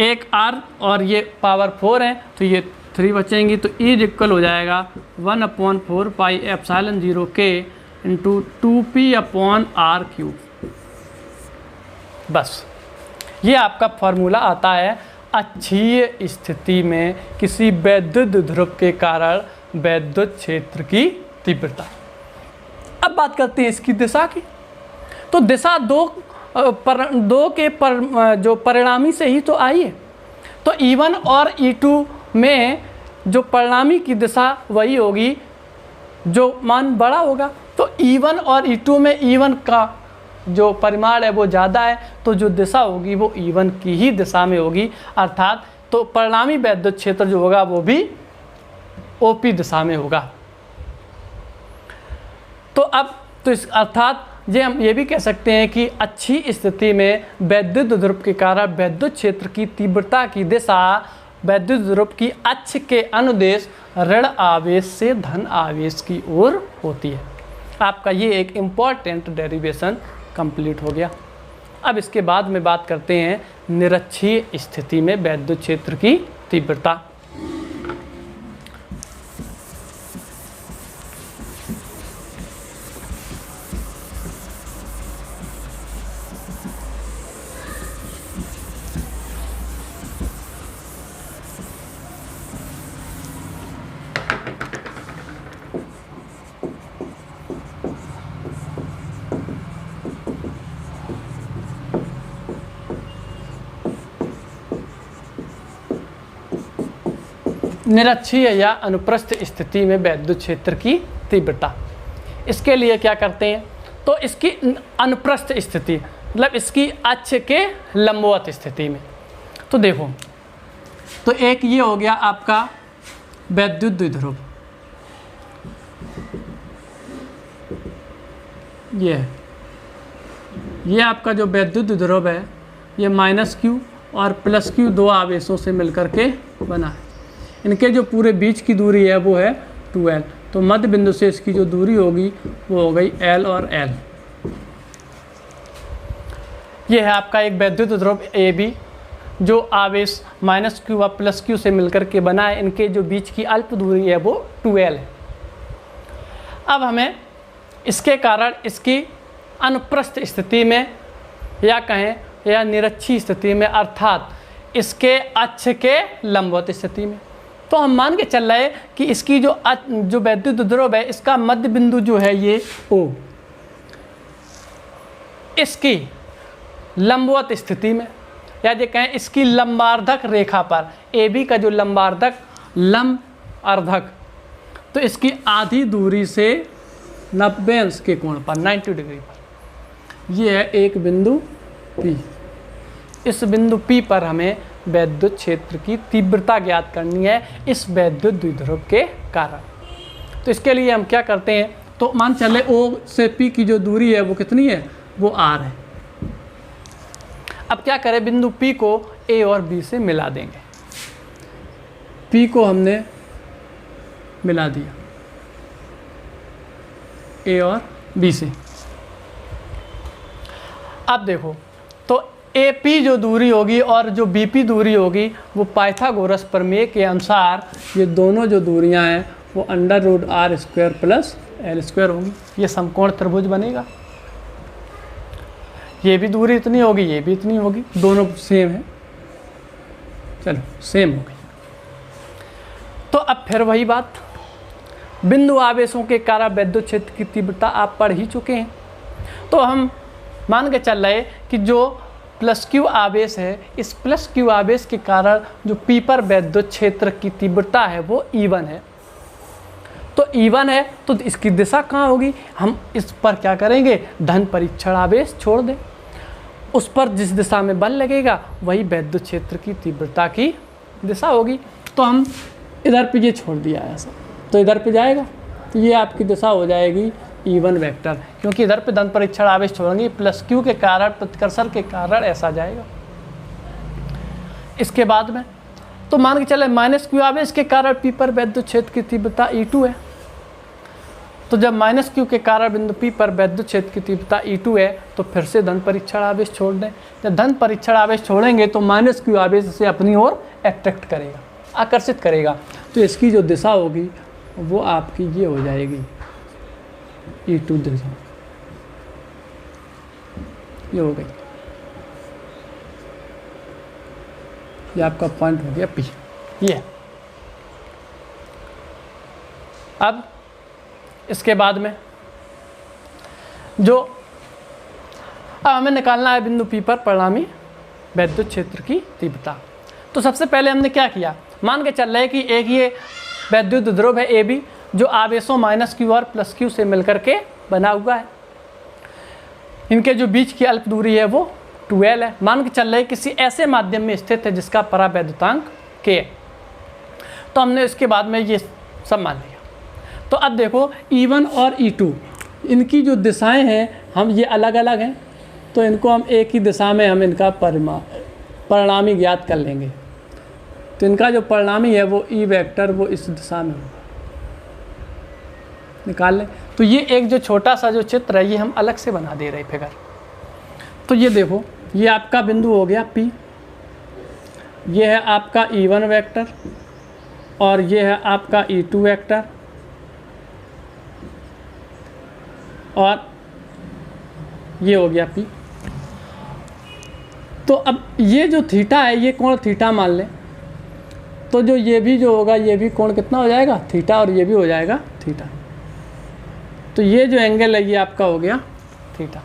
एक r और ये पावर 4 है, तो ये 3 बचेंगी। तो E इज इक्वल हो जाएगा 1/4 pi epsilon 0 k into 2p upon r cube. बस ये आपका फॉर्मूला आता है अक्षीय स्थिति में किसी वैद्युत ध्रुव के कारण वैद्युत क्षेत्र की तीव्रता। अब बात करते हैं इसकी दिशा की। तो दिशा दो के जो परिणामी से ही तो आई है। तो E1 और E2 में जो परिणामी की दिशा वही होगी जो मान बड़ा होगा। तो E1 और E2 में E1 का जो परिमाण है वो ज़्यादा है, तो जो दिशा होगी वो E1 की ही दिशा में होगी, अर्थात तो परिणामी वैद्युत क्षेत्र जो होगा वो भी OP दिशा में होगा। तो अब तो इस अर्थात हम ये भी कह सकते हैं कि अच्छी स्थिति में वैद्युत ध्रुव के कारण वैद्युत क्षेत्र की तीव्रता की दिशा वैद्युत ध्रुव की अक्ष के अनुदेश ऋण आवेश से धन आवेश की ओर होती है। आपका ये एक इम्पॉर्टेंट डेरिवेशन कंप्लीट हो गया। अब इसके बाद में बात करते हैं निरक्षीय स्थिति में वैद्युत क्षेत्र की तीव्रता। निरक्षीय या अनुप्रस्थ स्थिति में वैद्युत क्षेत्र की तीव्रता, इसके लिए क्या करते हैं, तो इसकी अनुप्रस्थ स्थिति मतलब इसकी अक्ष के लंबवत स्थिति में। तो देखो, तो एक ये हो गया आपका वैद्युत द्विध्रुव, ये आपका जो वैद्युत द्विध्रुव है ये -q और +q दो आवेशों से मिलकर के बना है। इनके जो पूरे बीच की दूरी है वो है 2l, तो मध्य बिंदु से इसकी जो दूरी होगी वो हो गई l और l। ये है आपका एक वैद्युत ध्रुव AB जो आवेश -q व +q से मिलकर के बना है। इनके जो बीच की अल्प दूरी है वो 2l है। अब हमें इसके कारण इसकी अनुप्रस्थ स्थिति में या कहें या निरक्षीय स्थिति में अर्थात इसके अक्ष के लंबवत स्थिति में, तो हम मान के चल रहे हैं कि इसकी जो वैद्युत ध्रुव है इसका मध्य बिंदु जो है ये O, इसकी लंबवत स्थिति में या ये कहें इसकी लंबार्धक रेखा पर AB का जो लंब अर्धक, तो इसकी आधी दूरी से 90 अंश के कोण पर 90 डिग्री पर ये है एक बिंदु P। इस बिंदु P पर हमें वैद्युत क्षेत्र की तीव्रता ज्ञात करनी है इस वैद्युत द्विध्रुव के कारण। तो इसके लिए हम क्या करते हैं, तो मान चले O से P की जो दूरी है वो कितनी है, वो R है। अब क्या करें, बिंदु P को A और B से मिला देंगे। P को हमने मिला दिया A और B से। अब देखो, तो AP जो दूरी होगी और जो BP दूरी होगी वो पाइथागोरस प्रमेय के अनुसार ये दोनों जो दूरियां हैं वो √r² + l² होंगी। ये समकोण त्रिभुज बनेगा। ये भी दूरी इतनी होगी, ये भी इतनी होगी, दोनों सेम है। चलो सेम हो गई। तो अब फिर वही बात, बिंदु आवेशों के कारण वैद्युत क्षेत्र की तीव्रता आप पढ़ ही चुके हैं। तो हम मान के चल रहे कि जो +q आवेश है, इस +q आवेश के कारण जो P पर वैद्युत क्षेत्र की तीव्रता है वो E1 है। तो E1 है तो इसकी दिशा कहाँ होगी, हम इस पर क्या करेंगे, धन परीक्षण आवेश छोड़ दें। उस पर जिस दिशा में बल लगेगा वही वैद्युत क्षेत्र की तीव्रता की दिशा होगी। तो हम इधर पे ये छोड़ दिया ऐसा, तो इधर पे जाएगा, तो ये आपकी दिशा हो जाएगी E1 वेक्टर, क्योंकि इधर पे धन परीक्षण आवेश छोड़ेंगे, प्लस Q के कारण, प्रतिकर्षण के कारण ऐसा जाएगा। इसके बाद में तो मान के चले माइनस Q आवेश के कारण P पर वैद्युत क्षेत्र की तीव्रता E2 है। तो जब माइनस Q के कारण बिंदु P पर वैद्युत क्षेत्र की तीव्रता E2 है तो फिर से धन परीक्षण आवेश छोड़ दें। जब धन परीक्षण आवेश छोड़ेंगे तो माइनस Q आवेश इसे अपनी ओर अट्रैक्ट करेगा, आकर्षित करेगा। तो इसकी जो दिशा होगी वो आपकी ये हो जाएगी E2 दिशा, ये हो गई, ये आपका पॉइंट हो गया P। ये अब इसके बाद में जो अब हमें निकालना है बिंदु P पर परिणामी वैद्युत क्षेत्र की तीव्रता। तो सबसे पहले हमने क्या किया, मान के चल रहे कि एक ये वैद्युत ध्रुव है AB जो आवेशों माइनस Q और प्लस Q से मिलकर के बना हुआ है। इनके जो बीच की अल्प दूरी है वो 2L है। मान के चल रहे किसी ऐसे माध्यम में स्थित है जिसका परावैद्युतांक K है। तो हमने इसके बाद में ये सब मान लिया। तो अब देखो E1 और E2 इनकी जो दिशाएं हैं हम ये अलग अलग हैं, तो इनको हम एक ही दिशा में हम इनका परिणामी ज्ञात कर लेंगे। तो इनका जो परिणामी है वो E वेक्टर वो इस दिशा में होगा, निकाल लें। तो ये एक जो छोटा सा जो चित्र है ये हम अलग से बना दे रहे फिगर। तो ये देखो ये आपका बिंदु हो गया P, ये है आपका E1 वेक्टर और ये है आपका E2 वेक्टर, और ये हो गया P। तो अब ये जो थीटा है ये कोण थीटा मान लें, तो जो ये भी जो होगा ये भी कोण कितना हो जाएगा थीटा, और ये भी हो जाएगा थीटा। तो ये जो एंगल है ये आपका हो गया थीटा।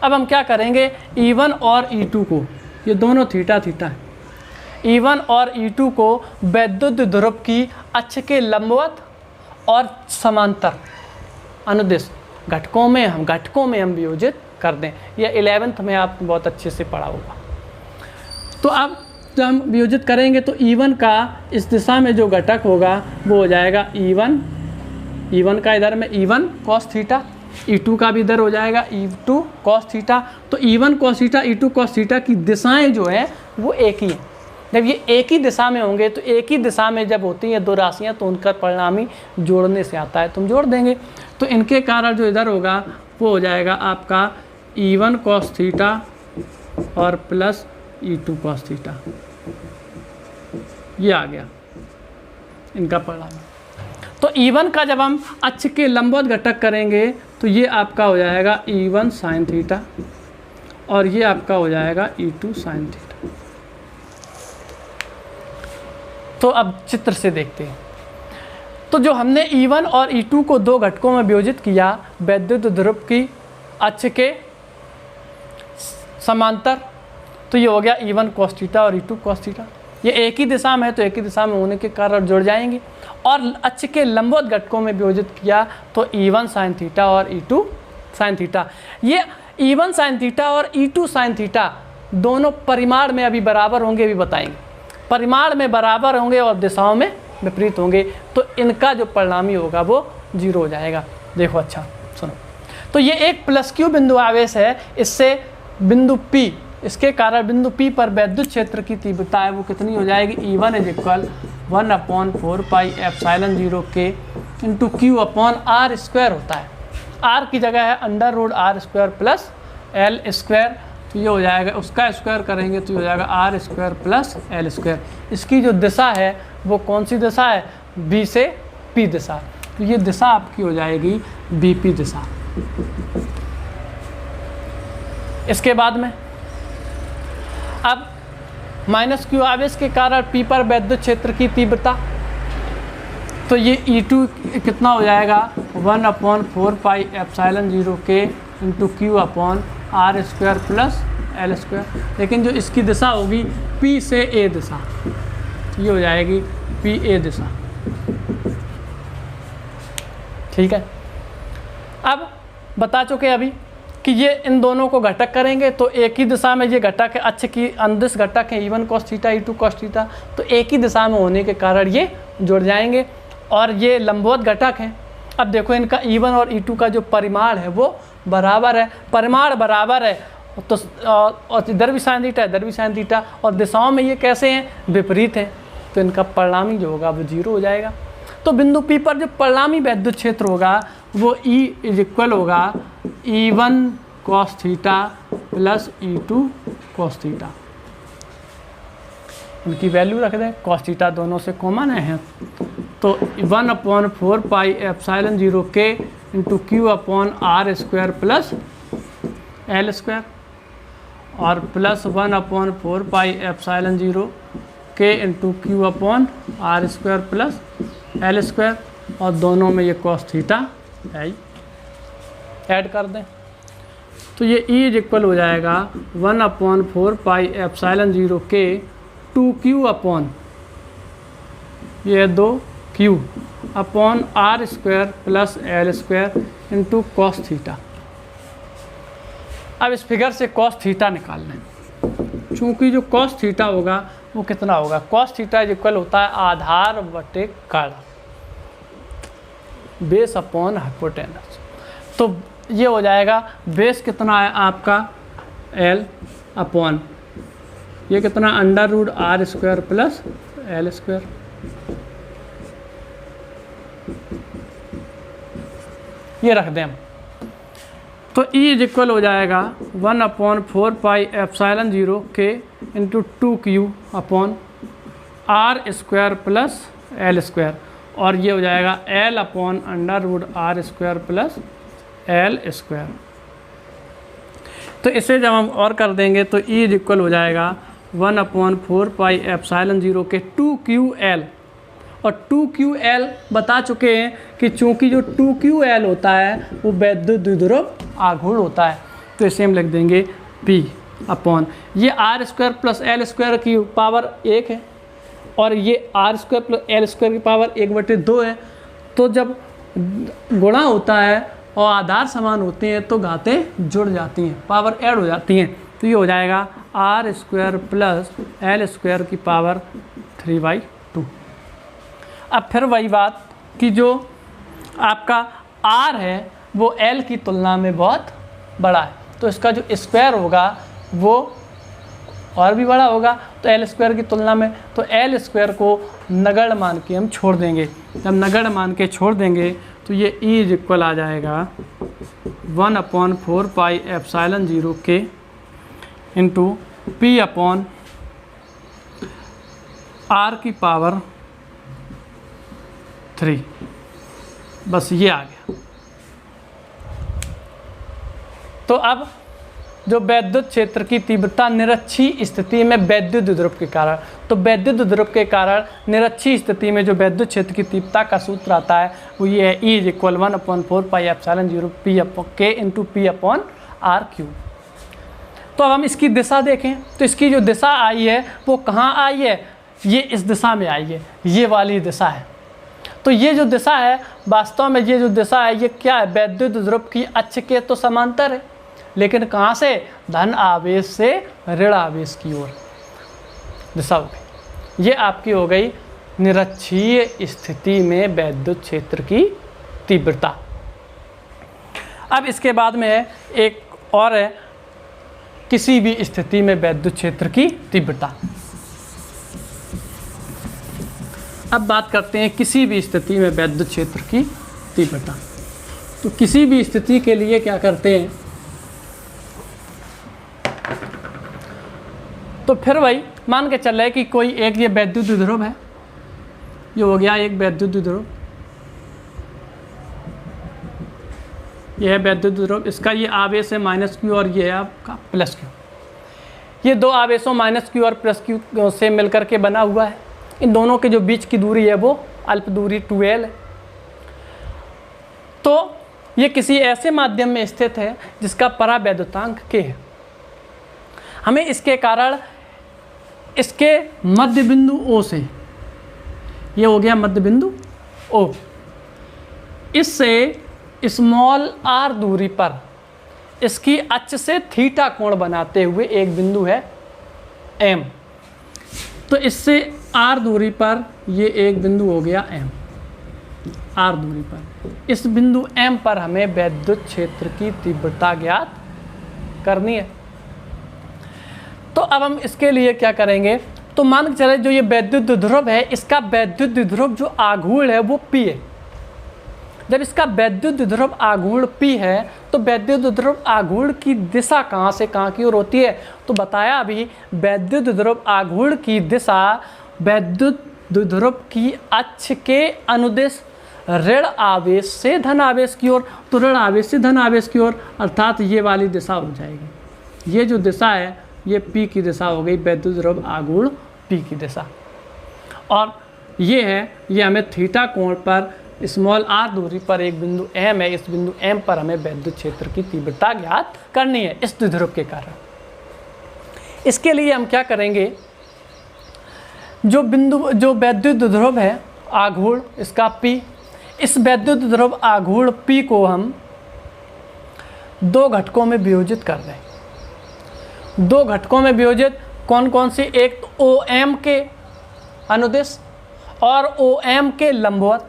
अब हम क्या करेंगे, E1 और E2 को, ये दोनों थीटा थीटा है, E1 और E2 को वैद्युत ध्रुव की अक्ष के लंबवत और समांतर अनुदिश घटकों में हम वियोजित कर दें। यह 11th में आप बहुत अच्छे से पढ़ा होगा। तो अब जब हम वियोजित करेंगे तो E1 का इस दिशा में जो घटक होगा वो हो जाएगा E1 का इधर में E1 cos थीटा, E2 का भी इधर हो जाएगा E2 cos थीटा। तो E1 cos theta E2 cos theta की दिशाएं जो हैं वो एक ही हैं। जब ये एक ही दिशा में होंगे तो एक ही दिशा में जब होती हैं दो राशियां तो उनका परिणामी जोड़ने से आता है, तुम जोड़ देंगे। तो इनके कारण जो इधर होगा वो हो जाएगा आपका E1 cos थीटा और प्लस E2 cos थीटा, ये आ गया इनका परिणाम। तो E1 का जब हम अक्ष के लंबवत घटक करेंगे तो ये आपका हो जाएगा E1 sin थीटा और ये आपका हो जाएगा E2 sin थीटा। तो अब चित्र से देखते हैं। तो जो हमने E1 और E2 को दो घटकों में वियोजित किया वैद्युत ध्रुव की अक्ष के समांतर, तो ये हो गया E1 cos थीटा और E2 cos थीटा। ये एक ही दिशा में है तो एक ही दिशा में होने के कारण जुड़ जाएंगे। और अक्ष के लंबवत घटकों में वियोजित किया तो E1 sin थीटा और E2 sin थीटा। ये E1 sin थीटा और E2 sin थीटा दोनों परिमाण में अभी बराबर होंगे, अभी बताएंगे। परिमाण में बराबर होंगे और दिशाओं में विपरीत होंगे, तो इनका जो परिणामी होगा वो 0 हो जाएगा। देखो अच्छा सुनो, तो ये एक प्लस Q बिंदु आवेश है, इससे बिंदु P, इसके कारण बिंदु P पर वैद्युत क्षेत्र की तीव्रता है वो कितनी हो जाएगी, E1 = 1/4 pi epsilon 0 K into Q/r² होता है। r की जगह है √r² प्लस l², तो ये हो जाएगा, उसका स्क्वायर करेंगे तो ये हो जाएगा r² प्लस l²। इसकी जो दिशा है वो कौन सी दिशा है, B से P दिशा। तो ये दिशा आपकी हो जाएगी BP दिशा। इसके बाद में अब -Q आवेश के कारण P पर वैद्युत क्षेत्र की तीव्रता, तो ये E2 कितना हो जाएगा 1/4 pi epsilon 0 K into Q/r² plus l²। लेकिन जो इसकी दिशा होगी P से A दिशा, ये हो जाएगी PA दिशा। ठीक है, अब बता चुके अभी कि ये इन दोनों को घटक करेंगे तो एक ही दिशा में ये घटक है, अक्ष की अंदिश घटक है E1 cos theta E2 cos theta, तो एक ही दिशा में होने के कारण ये जुड़ जाएंगे। और ये लंबवत घटक हैं। अब देखो इनका E1 और E2 का जो परिमाण है वो बराबर है, परिमाण बराबर है, तो और इधर भी साइन थीटा इधर भी साइन थीटा, और दिशाओं में ये कैसे हैं, विपरीत हैं, तो इनका परिणामी जो होगा वो 0 हो जाएगा। तो बिंदु P पर जो परिणामी वैद्युत क्षेत्र होगा वो E इक्वल होगा E1 cos theta plus E2 cos theta. इनकी वैल्यू रख दें, cos थीटा दोनों से कॉमन है, तो 1/4 pi epsilon 0 K into Q upon R square plus L square, और plus 1/4 pi epsilon 0 K into Q upon R square plus L square, और दोनों में ये cos थीटा है, ऐड कर दें तो ये E इक्वल हो जाएगा 1/4 pi epsilon 0 K 2Q upon ये 2Q upon R square plus L square into cos theta. अब इस फिगर से cos थीटा निकाल लें, चूँकि जो cos थीटा होगा वो कितना होगा, cos थीटा इक्वल होता है आधार बटे काढ़ा, बेस अपॉन हाइपोटेनस। तो ये हो जाएगा बेस कितना है आपका L अपॉन ये कितना under root R square plus L square. ये रख दें हम, तो E इक्वल हो जाएगा 1/4 pi epsilon 0 K into 2Q upon R square plus L square, और ये हो जाएगा L upon under root R square plus L square. तो इसे जब हम और कर देंगे तो E इक्वल हो जाएगा 1/4 पाई एप्सिलॉन 0 के 2QL, और 2QL बता चुके हैं कि चूँकि जो 2QL होता है वो वैद्युत द्विध्रुव आघूर्ण होता है, तो इसे हम लिख देंगे P अपॉन ये R square plus L square की पावर 1 है, और ये R square plus L square की पावर 1/2 है। तो जब गुणा होता है और आधार समान होते हैं तो घातें जुड़ जाती हैं, पावर ऐड हो जाती हैं, तो ये हो जाएगा R square plus L square की पावर 3/2। अब फिर वही बात कि जो आपका R है वो L की तुलना में बहुत बड़ा है, तो इसका जो स्क्वायर होगा वो और भी बड़ा होगा, तो L स्क्वायर की तुलना में, तो L स्क्वायर को नगण्य मान के हम छोड़ देंगे। जब नगण्य मान के छोड़ देंगे तो ये E इक्वल आ जाएगा 1/4 pi epsilon 0 K into P upon R की पावर 3, बस ये आ गया। तो अब जो वैद्युत क्षेत्र की तीव्रता निरक्षीय स्थिति में वैद्युत द्विध्रुव के कारण, तो वैद्युत द्विध्रुव के कारण निरक्षीय स्थिति में जो वैद्युत क्षेत्र की तीव्रता का सूत्र आता है वो ये है E equal 1/4 pi epsilon 0 P upon K into P upon R3। तो अब हम इसकी दिशा देखें, तो इसकी जो दिशा आई है वो कहाँ आई है, ये इस दिशा में आई है, ये वाली दिशा है। तो ये जो दिशा है वास्तव में ये जो दिशा है ये क्या है, वैद्युत द्विध्रुव की अक्ष के तो समांतर है, लेकिन कहाँ से, धन आवेश से ऋण आवेश की ओर दिशा हो गई। ये आपकी हो गई निरक्षीय स्थिति में वैद्युत क्षेत्र की तीव्रता। अब इसके बाद में है एक और है किसी भी स्थिति में वैद्युत क्षेत्र की तीव्रता। अब बात करते हैं किसी भी स्थिति में वैद्युत क्षेत्र की तीव्रता। तो किसी भी स्थिति के लिए क्या करते हैं, तो फिर वही मान के चल रहे कि कोई एक ये वैद्युत द्विध्रुव है, ये हो गया एक वैद्युत द्विध्रुव, ये है वैद्युत द्विध्रुव, इसका ये आवेश है -Q और ये है आपका +Q। ये दो आवेशों -Q और +Q से मिलकर के बना हुआ है। इन दोनों के जो बीच की दूरी है वो अल्प दूरी 2L है। तो ये किसी ऐसे माध्यम में स्थित है जिसका परावैद्युतांक K है। हमें इसके कारण इसके मध्य बिंदु O से, ये हो गया मध्य बिंदु O, इससे स्मॉल r दूरी पर इसकी अक्ष से थीटा कोण बनाते हुए एक बिंदु है M। तो इससे R दूरी पर ये एक बिंदु हो गया M, R दूरी पर। इस बिंदु M पर हमें वैद्युत क्षेत्र की तीव्रता ज्ञात करनी है। तो अब हम इसके लिए क्या करेंगे, तो मान के चले जो ये वैद्युत ध्रुव है, इसका वैद्युत ध्रुव जो आघूर्ण है वो P है। जब इसका वैद्युत ध्रुव आघूर्ण P है तो वैद्युत ध्रुव आघूर्ण की दिशा कहाँ से कहाँ की ओर होती है, तो बताया अभी वैद्युत ध्रुव आघूर्ण की दिशा वैद्युत ध्रुव की अक्ष के अनुदिश ऋण आवेश से धन आवेश की ओर, तो ऋण आवेश से धन आवेश की ओर, अर्थात ये वाली दिशा हो जाएगी। ये जो दिशा है ये P की दिशा हो गई, वैद्युत ध्रुव आघूर्ण P की दिशा। और ये है, ये हमें थीटा कोण पर स्मॉल r दूरी पर एक बिंदु M है, इस बिंदु M पर हमें वैद्युत क्षेत्र की तीव्रता ज्ञात करनी है इस द्विध्रुव के कारण। इसके लिए हम क्या करेंगे, जो वैद्युत ध्रुव है आघूर्ण इसका P, इस वैद्युत ध्रुव आघूर्ण P को हम दो घटकों में वियोजित कर दें। दो घटकों में वियोजित कौन कौन सी, एक तो OM के अनुदिश और OM के लंबवत।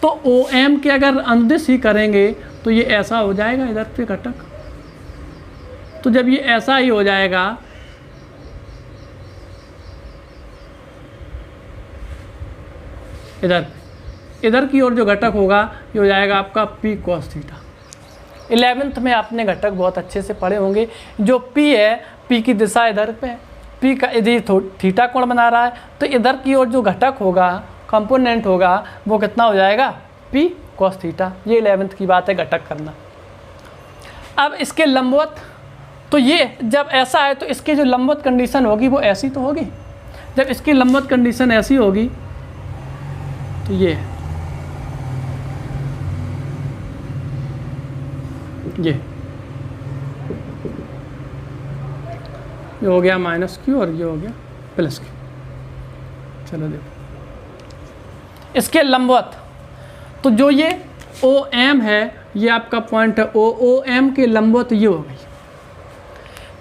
तो OM के अगर अनुदिश ही करेंगे तो ये ऐसा हो जाएगा इधर पे घटक। तो जब ये ऐसा ही हो जाएगा इधर की ओर जो घटक होगा ये हो जाएगा आपका P cos थीटा। 11th में आपने घटक बहुत अच्छे से पढ़े होंगे। जो P है, P की दिशा इधर पे है, P का इधर थीटा कोण बना रहा है, तो इधर की ओर जो घटक होगा कंपोनेंट होगा वो कितना हो जाएगा, P cos थीटा। ये 11th की बात है घटक करना। अब इसके लंबवत, तो ये जब ऐसा है तो इसकी जो लंबवत कंडीशन होगी वो ऐसी तो होगी। जब इसकी लंबवत कंडीशन ऐसी होगी तो ये हो गया -Q और ये हो गया +Q। चलो देखो इसके लंबवत, तो जो ये OM है ये आपका पॉइंट है, OM के लंबवत ये हो गई।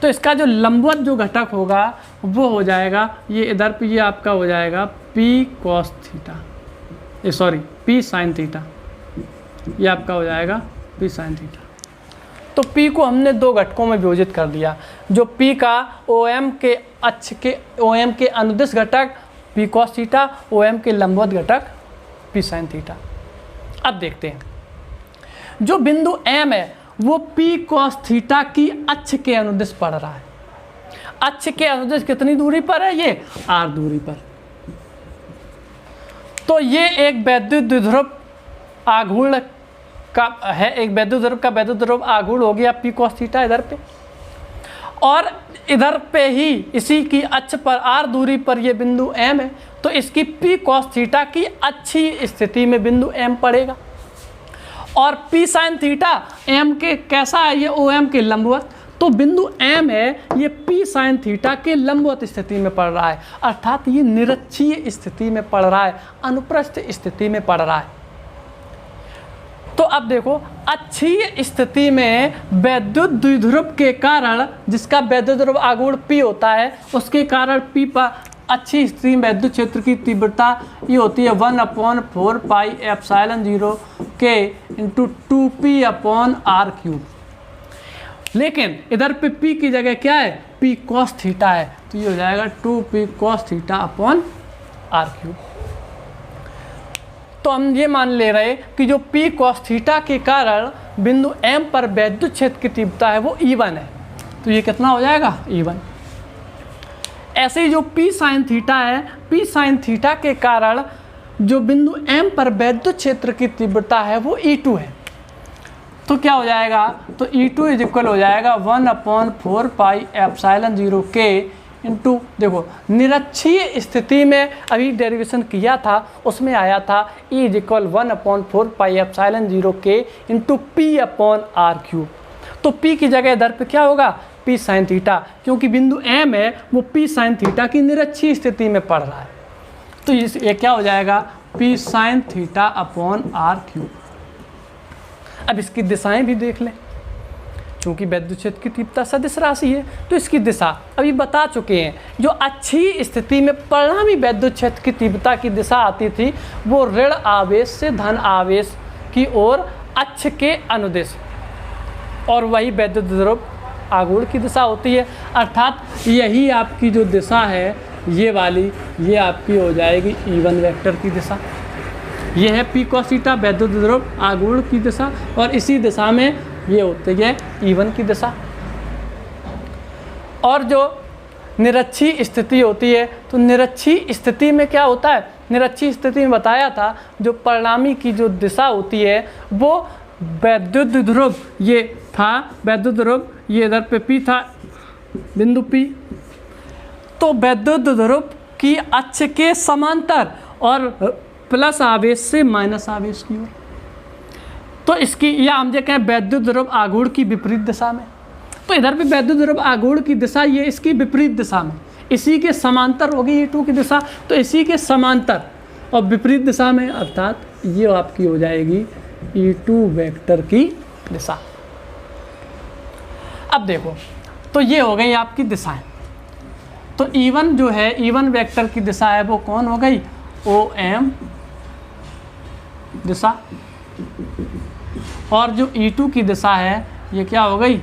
तो इसका जो लंबवत जो घटक होगा वो हो जाएगा ये इधर पे, ये आपका हो जाएगा P cos theta, P sin theta. ये आपका हो जाएगा P sin थीटा। तो P को हमने दो घटकों में विभाजित कर दिया। जो P का OM के अक्ष के OM के अनुदिश घटक P cos थीटा, OM के लंबवत घटक P sin थीटा। अब देखते हैं, जो बिंदु M है वो P cos थीटा की अक्ष के अनुदिश पड़ रहा है। अक्ष के अनुदिश कितनी दूरी पर है, ये R दूरी पर। तो ये एक वैद्युत द्विध्रुव आघूर्ण का है, एक वैद्युत ध्रुव का वैद्युत ध्रुव आघूर्ण हो गया P cos थीटा इधर पे, और इधर पे ही इसी की अक्ष पर R दूरी पर ये बिंदु M है। तो इसकी P cos थीटा की अच्छी स्थिति में बिंदु M पड़ेगा। और P sin थीटा M के कैसा है, ये OM के लंबवत। तो बिंदु M है ये P sin थीटा के लंबवत स्थिति में पड़ रहा है, अर्थात ये निरक्षीय स्थिति में पड़ रहा है, अनुप्रस्थ स्थिति में पड़ रहा है। तो अब देखो, अक्षीय स्थिति में वैद्युत द्विध्रुव के कारण, जिसका वैद्युत ध्रुव आघूर्ण P होता है, उसके कारण P पर अच्छी स्थिति में विद्युत क्षेत्र की तीव्रता ये होती है 1/4 pi epsilon 0 K into 2P/R³। लेकिन इधर पे P की जगह क्या है, P cos थीटा है, तो ये हो जाएगा 2P cos थीटा/R³। तो हम ये मान ले रहे कि जो P cos थीटा के कारण बिंदु M पर वैद्युत क्षेत्र की तीव्रता है वो E1 है। तो ये कितना हो जाएगा, E1। ऐसे ही जो P sin थीटा है, P sin थीटा के कारण जो बिंदु M पर वैद्युत क्षेत्र की तीव्रता है वो E2 है। तो क्या हो जाएगा, तो E2 इज इक्वल हो जाएगा 1/4 पाई एप्सिलॉन 0 K इंटू, देखो निरक्षीय स्थिति में अभी डेरिवेशन किया था उसमें आया था E is equal 1/4 pi epsilon 0 K into P/R³। तो P की जगह इधर पे क्या होगा, P sin थीटा, क्योंकि बिंदु M है वो P sin थीटा की निरक्षीय स्थिति में पड़ रहा है। तो ये क्या हो जाएगा, P sin थीटा/R³। अब इसकी दिशाएं भी देख लें। क्योंकि वैद्युत क्षेत्र की तीव्रता सदिश राशि है तो इसकी दिशा अभी बता चुके हैं। जो अच्छी स्थिति में परिणामी वैद्युत क्षेत्र की तीव्रता की दिशा आती थी वो ऋण आवेश से धन आवेश की ओर अक्ष के अनुदिश, और वही वैद्युत ध्रुव आघूर्ण की दिशा होती है। अर्थात यही आपकी जो दिशा है ये वाली, ये आपकी हो जाएगी E1 वेक्टर की दिशा। ये है P cos थीटा वैद्युत ध्रुव आघूर्ण की दिशा, और इसी दिशा में ये होती है E1 की दिशा। और जो निरक्षी स्थिति होती है तो निरक्षी स्थिति में क्या होता है, निरक्षी स्थिति में बताया था जो परिणामी की जो दिशा होती है वो वैद्युत ध्रुव, ये था वैद्युत ध्रुव, ये इधर पे P था बिंदु P, तो वैद्युत ध्रुव की अक्ष के समांतर और प्लस आवेश से माइनस आवेश की ओर, तो इसकी या हम कहें वैद्युत ध्रुव आघूर्ण की विपरीत दिशा में। तो इधर पे वैद्युत ध्रुव आघूर्ण की दिशा ये इसकी विपरीत दिशा में, इसी के समांतर होगी E2 की दिशा, तो इसी के समांतर और विपरीत दिशा में, अर्थात ये आपकी हो जाएगी E2 वेक्टर की दिशा। अब देखो तो ये हो गई आपकी दिशाएं। तो E1 जो है E1 वेक्टर की दिशा है वो कौन हो गई, OM दिशा, और जो E2 की दिशा है ये क्या हो गई,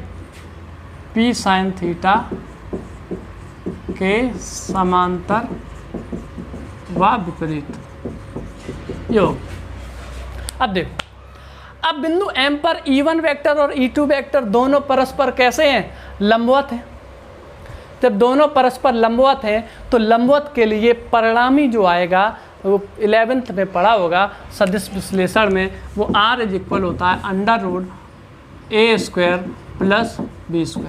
P sin थीटा के समांतर व विपरीत योग। अब देखो, अब बिंदु M पर E1 वेक्टर और E2 वेक्टर दोनों परस्पर कैसे हैं, लंबवत हैं। जब दोनों परस्पर लंबवत हैं तो लंबवत के लिए परिणामी जो आएगा वो 11th में पढ़ा होगा सदिश विश्लेषण में, वो R इज इक्वल होता है under root A² plus B²।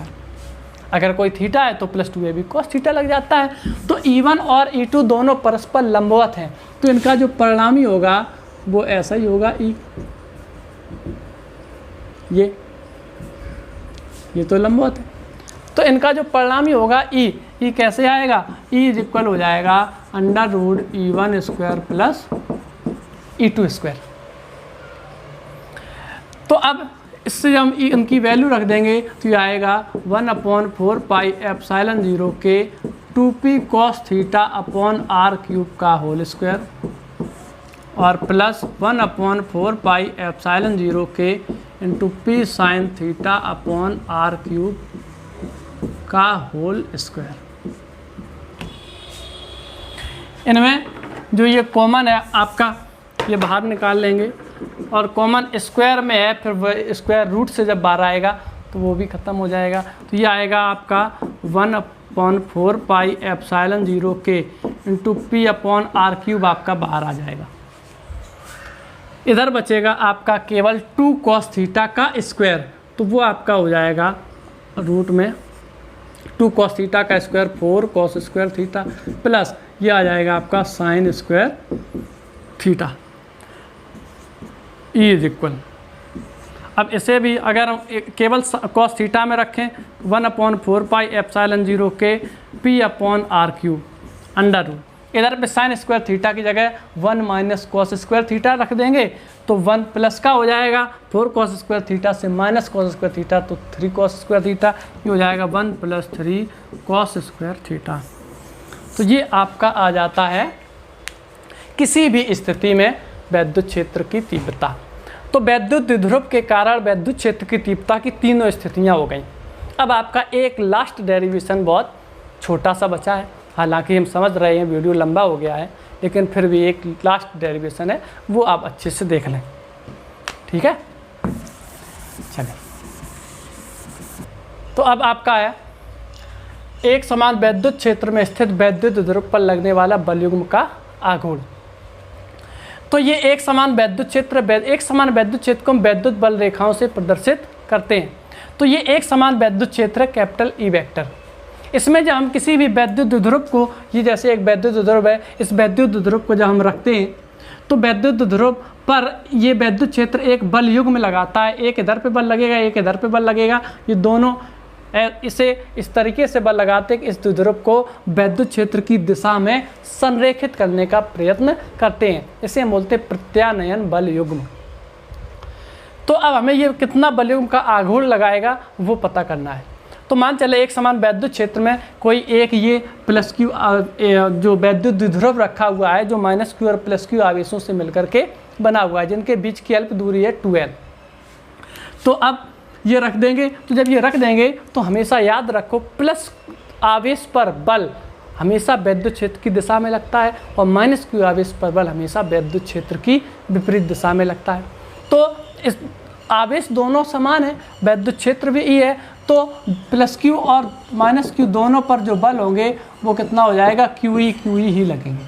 अगर कोई थीटा है तो प्लस 2AB cos थीटा लग जाता है। तो E1 और E2 दोनों परस्पर लंबवत हैं तो इनका जो परिणामी होगा वो ऐसा ही होगा, ये तो लंबवत है, तो इनका जो परिणामी होगा ई कैसे आएगा, ई इज इक्वल हो जाएगा under root E1² plus E2²। तो अब इससे हम इनकी वैल्यू रख देंगे तो ये आएगा 1/4 पाई एप्सिलॉन 0 के 2p cos theta upon r³ का होल स्क्वायर, और प्लस 1/4 पाई एप्सिलॉन 0 के into p sin theta upon r³ का होल स्क्वायर। इनमें जो ये कॉमन है आपका ये बाहर निकाल लेंगे, और कॉमन स्क्वायर में है, फिर स्क्वायर रूट से जब बाहर आएगा तो वो भी ख़त्म हो जाएगा। तो ये आएगा आपका 1/4 पाई एप्सिलॉन 0 के इंटू p अपॉन r³ आपका बाहर आ जाएगा। इधर बचेगा आपका केवल 2 cos थीटा का स्क्वायर, तो वो आपका हो जाएगा रूट में 2 cos थीटा का square 4 cos square theta, plus ये आ जाएगा आपका sine square theta, E is equal. अब इसे भी अगर हम केवल cos थीटा में रखें 1/4 पाई एप्सिलॉन 0 के p upon r³ under root, इधर पे साइन स्क्वायर थीटा की जगह 1 माइनस cos स्क्वायर थीटा रख देंगे तो 1 प्लस का हो जाएगा 4 cos स्क्वायर थीटा से माइनस cos स्क्वायर थीटा तो 3 cos स्क्वायर थीटा, ये हो जाएगा 1 प्लस 3 cos स्क्वायर थीटा। तो ये आपका आ जाता है किसी भी स्थिति में वैद्युत क्षेत्र की तीव्रता। तो वैद्युत द्विध्रुव के कारण वैद्युत क्षेत्र की तीव्रता की तीनों स्थितियाँ हो गई। अब आपका एक लास्ट डेरिवेशन बहुत छोटा सा बचा है, हालांकि हम समझ रहे हैं वीडियो लंबा हो गया है, लेकिन फिर भी एक लास्ट डेरिवेशन है वो आप अच्छे से देख लें, ठीक है। चलिए, तो अब आपका है एक समान वैद्युत क्षेत्र में स्थित वैद्युत द्विध्रुव पर लगने वाला बलयुग्म का आघूर्ण। तो ये एक समान वैद्युत क्षेत्र को हम वैद्युत बल रेखाओं से प्रदर्शित करते हैं। तो ये एक समान वैद्युत क्षेत्र है कैपिटल ई वेक्टर। इसमें जब हम किसी भी वैद्युत द्विध्रुव को, ये जैसे एक वैद्युत द्विध्रुव है, इस वैद्युत द्विध्रुव को जब हम रखते हैं तो वैद्युत द्विध्रुव पर ये वैद्युत क्षेत्र एक बल युग्म लगाता है, एक इधर पे बल लगेगा, एक इधर पे बल लगेगा, ये दोनों इसे इस तरीके से बल लगाते हैं कि इस द्विध्रुव को वैद्युत क्षेत्र की दिशा में संरेखित करने का प्रयत्न करते हैं। इसे हम बोलते हैं प्रत्यानयन बल युग्म। तो अब हमें ये कितना बलयुग्म का आघूर्ण लगाएगा वो पता करना है। तो मान चले एक समान वैद्युत क्षेत्र में कोई एक ये प्लस क्यू जो वैद्युत द्विध्रुव रखा हुआ है, जो माइनस क्यू और प्लस क्यू आवेशों से मिलकर के बना हुआ है, जिनके बीच की अल्प दूरी है 2l। तो अब ये रख देंगे। तो जब ये रख देंगे तो हमेशा याद रखो प्लस आवेश पर बल हमेशा वैद्युत क्षेत्र की दिशा में लगता है और माइनस क्यू आवेश पर बल हमेशा वैद्युत क्षेत्र की विपरीत दिशा में लगता है। तो इस आवेश दोनों समान है, वैद्युत क्षेत्र भी E है, तो प्लस क्यू और माइनस क्यू दोनों पर जो बल होंगे वो कितना हो जाएगा, QE ही लगेंगे।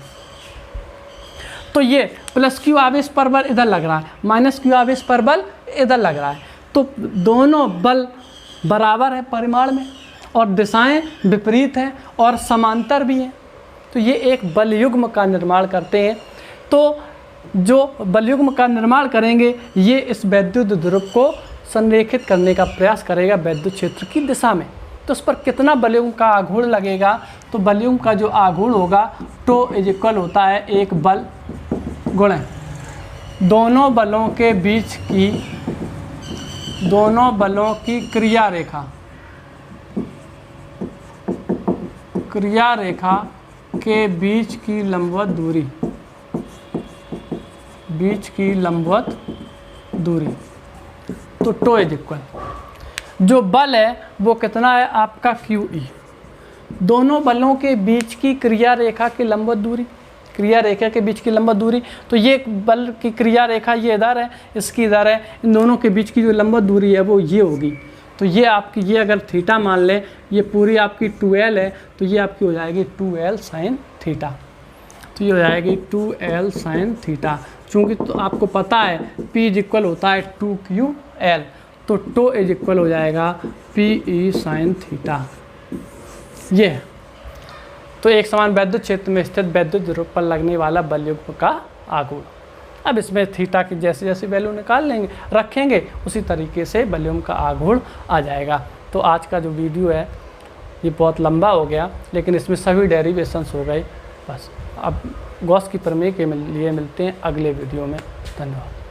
तो ये प्लस क्यू आवेश पर बल इधर लग रहा है, माइनस क्यू आवेश पर बल इधर लग रहा है, तो दोनों बल बराबर है परिमाण में और दिशाएं विपरीत हैं और समांतर भी हैं। तो ये एक बलयुग्म का निर्माण करते हैं। तो जो बलयुग्म का निर्माण करेंगे ये इस वैद्युत ध्रुव को संरेखित करने का प्रयास करेगा वैद्युत क्षेत्र की दिशा में। तो उस पर कितना बलयुग्म का आघूर्ण लगेगा, तो बलयुग्म का जो आघूर्ण होगा टो इज इक्वल होता है एक बल गुणे दोनों बलों की क्रिया रेखा के बीच की लंबवत दूरी। तो टो इज इक्वल जो बल है वो कितना है आपका QE, दोनों बलों के बीच की क्रिया रेखा की लंबवत दूरी, क्रिया रेखा के बीच की लंबवत दूरी। तो ये बल की क्रिया रेखा ये इधर है, इसकी इधर है, इन दोनों के बीच की जो लंबवत दूरी है वो ये होगी। तो ये आपकी, ये अगर थीटा मान ले, ये पूरी आपकी 2l है, तो ये आपकी हो जाएगी 2l sin थीटा। तो ये हो जाएगी 2l sin थीटा। चूँकि तो आपको पता है P इज इक्वल होता है 2QL, तो टो इज इक्वल हो जाएगा PE sin थीटा। ये है। तो एक समान वैद्युत क्षेत्र में स्थित वैद्युत ध्रुव पर लगने वाला बलयुग्म का आघूर्ण। अब इसमें थीटा की जैसे जैसे वैल्यू निकाल लेंगे रखेंगे उसी तरीके से बलयुग्म का आघूर्ण आ जाएगा। तो आज का जो वीडियो है ये बहुत लंबा हो गया, लेकिन इसमें सभी डेरिवेशंस हो गए। बस अब गॉस की प्रमेय के लिए मिलते हैं अगले वीडियो में। धन्यवाद।